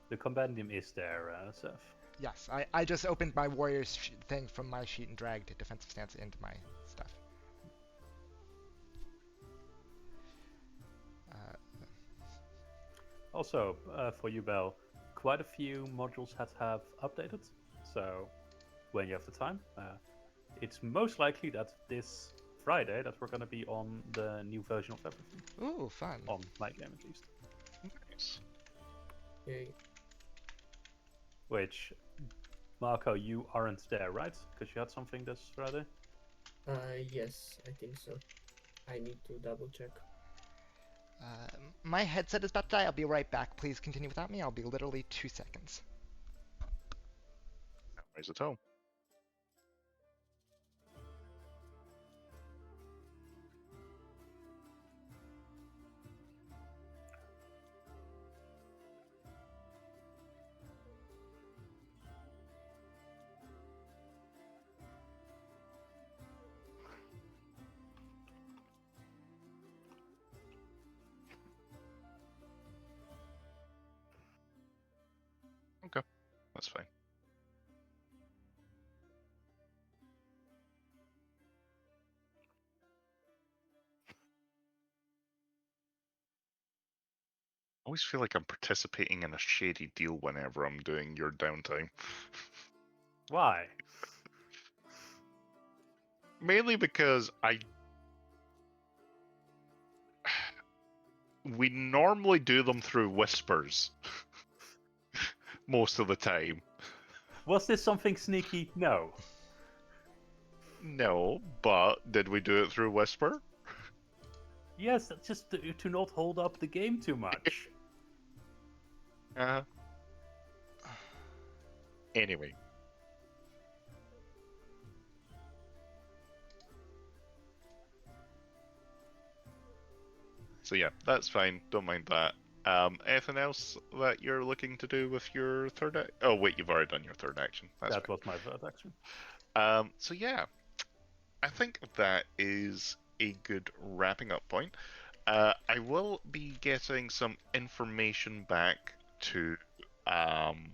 The compendium is there, Zeph. Yes, I just opened my warriors thing from my sheet and dragged defensive stance into my stuff. Also, for you, Bell, quite a few modules have updated. So, when you have the time, it's most likely that this Friday that we're going to be on the new version of everything. Ooh, fun. On my game, at least. Nice. Okay. Which, Marco, you aren't there, right? Because you had something this Friday? Yes, I think so. I need to double check. My headset is about to die. I'll be right back. Please continue without me. I'll be literally 2 seconds. No worries at all. Okay, that's fine. I always feel like I'm participating in a shady deal whenever I'm doing your downtime. Why? Mainly because we normally do them through whispers most of the time. Was this something sneaky? No. No, but did we do it through whisper? Yes, that's just to not hold up the game too much. Uh, anyway. So yeah, that's fine. Don't mind that. Anything else that you're looking to do with your third act? Oh wait, you've already done your third action. That's That fine. was my third action. So yeah, I think that is a good wrapping up point. I will be getting some information back um,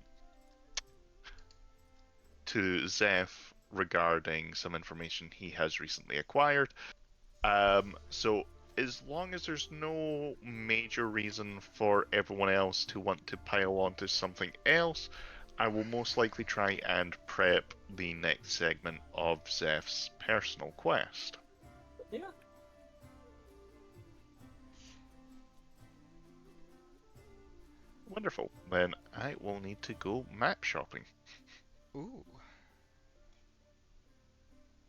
to Zeph regarding some information he has recently acquired. So as long as there's no major reason for everyone else to want to pile onto something else, I will most likely try and prep the next segment of Zeph's personal quest. Yeah. Wonderful. Then I will need to go map shopping. Ooh.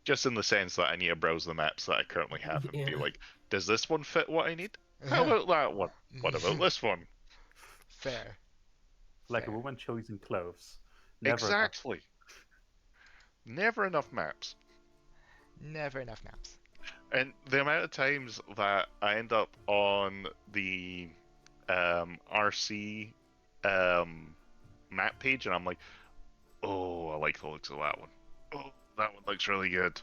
Just in the sense that I need to browse the maps that I currently have and be Yeah. like, does this one fit what I need? How about that one? What about this one? Fair. Like a Fair. woman choosing clothes. Never enough. Exactly. Never enough maps. Never enough maps. And the amount of times that I end up on the RC map page and I'm like, oh, I like the looks of that one. Oh, that one looks really good.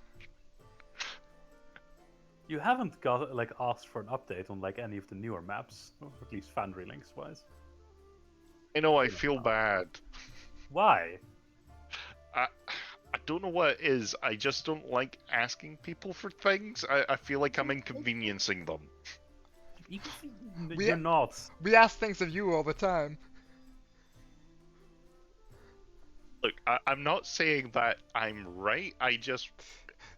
You haven't got like asked for an update on like any of the newer maps, or at least fan links wise. I know, I feel bad. Why? I don't know what it is. I just don't like asking people for things. I feel like I'm inconveniencing them. You're not. We ask things of you all the time. Look, I'm not saying that I'm right. I just...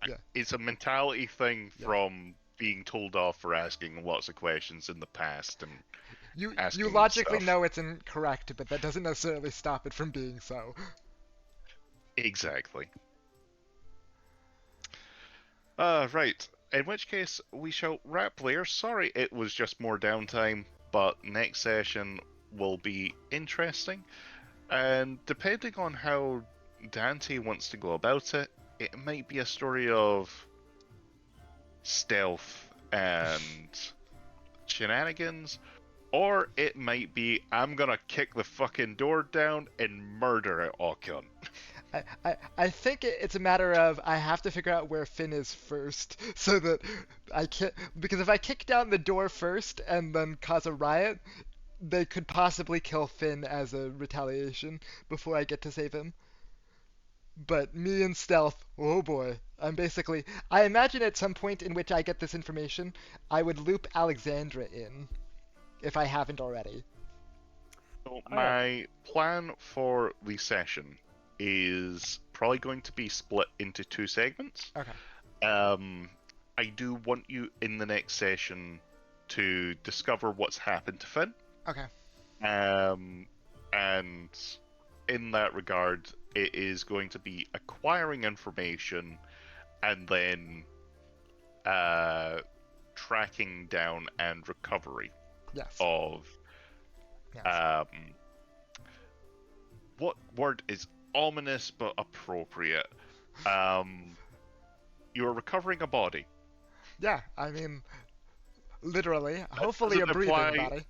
Yeah. It's a mentality thing Yeah. from being told off for asking lots of questions in the past. And You asking logically stuff. know it's incorrect, but that doesn't necessarily stop it from being so. Exactly. Right. In which case, we shall wrap there. Sorry it was just more downtime, but next session will be interesting. And depending on how Dante wants to go about it, it might be a story of stealth and shenanigans, or it might be I'm gonna kick the fucking door down and murder it all cunt. I think it's a matter of I have to figure out where Finn is first, so that I can't, because if I kick down the door first and then cause a riot, they could possibly kill Finn as a retaliation before I get to save him. But me and stealth, oh boy, I imagine at some point in which I get this information, I would loop Alexandra in, if I haven't already. So my plan for the session is probably going to be split into 2 segments. Okay. I do want you in the next session to discover what's happened to Finn. Okay. And in that regard, it is going to be acquiring information and then tracking down and recovery Yes. of Yes. what word is ominous but appropriate? You're recovering a body. Yeah, I mean, literally, hopefully a doesn't breathing imply- body.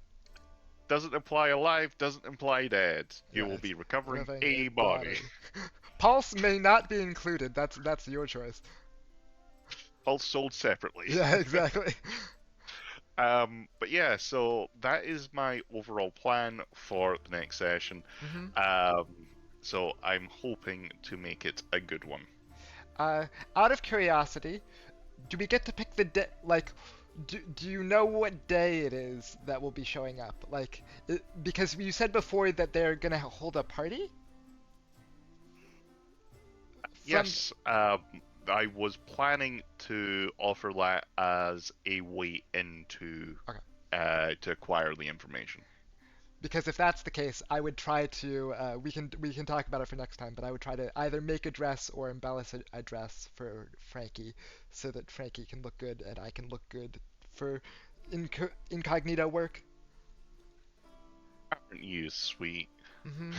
Doesn't imply alive, doesn't imply dead. You will Yes. be recovering Living a body. Pulse may not be included. That's your choice. All sold separately. Yeah, exactly. But yeah, so that is my overall plan for the next session. Mhm. So I'm hoping to make it a good one. Out of curiosity, do we get to pick the day? Like, do you know what day it is that will be showing up? Like, because you said before that they're gonna hold a party. Yes, I was planning to offer that as a way into to acquire the information. Because if that's the case, I would try to. We can talk about it for next time. But I would try to either make a dress or embellish a dress for Frankie, so that Frankie can look good and I can look good for incognito work. Aren't you sweet? Hmm.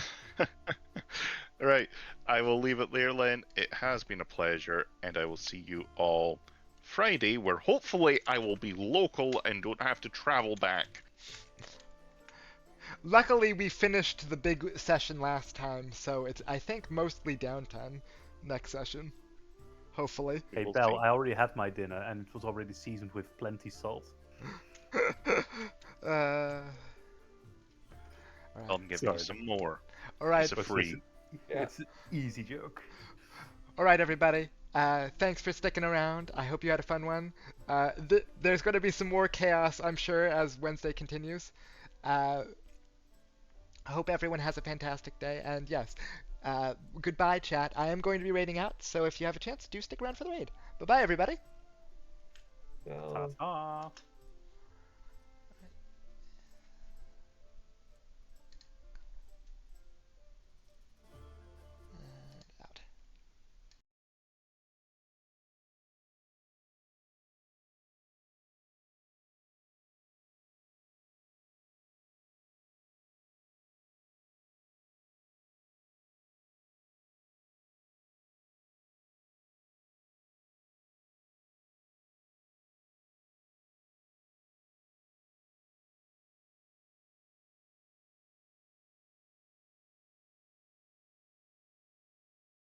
Right, I will leave it there, Len. It has been a pleasure, and I will see you all Friday, where hopefully I will be local and don't have to travel back. Luckily, we finished the big session last time, so it's I think mostly downtime next session. Hopefully. Hey We'll Belle, see. I already had my dinner and it was already seasoned with plenty salt. Alright. I'll give Sorry. you some more. Alright. It's a free. Yeah. It's an easy joke. Alright, everybody. Thanks for sticking around. I hope you had a fun one. There's going to be some more chaos, I'm sure, as Wednesday continues. I hope everyone has a fantastic day. And yes, goodbye, chat. I am going to be raiding out, so if you have a chance, do stick around for the raid. Bye-bye, everybody. Well, Ta-ta.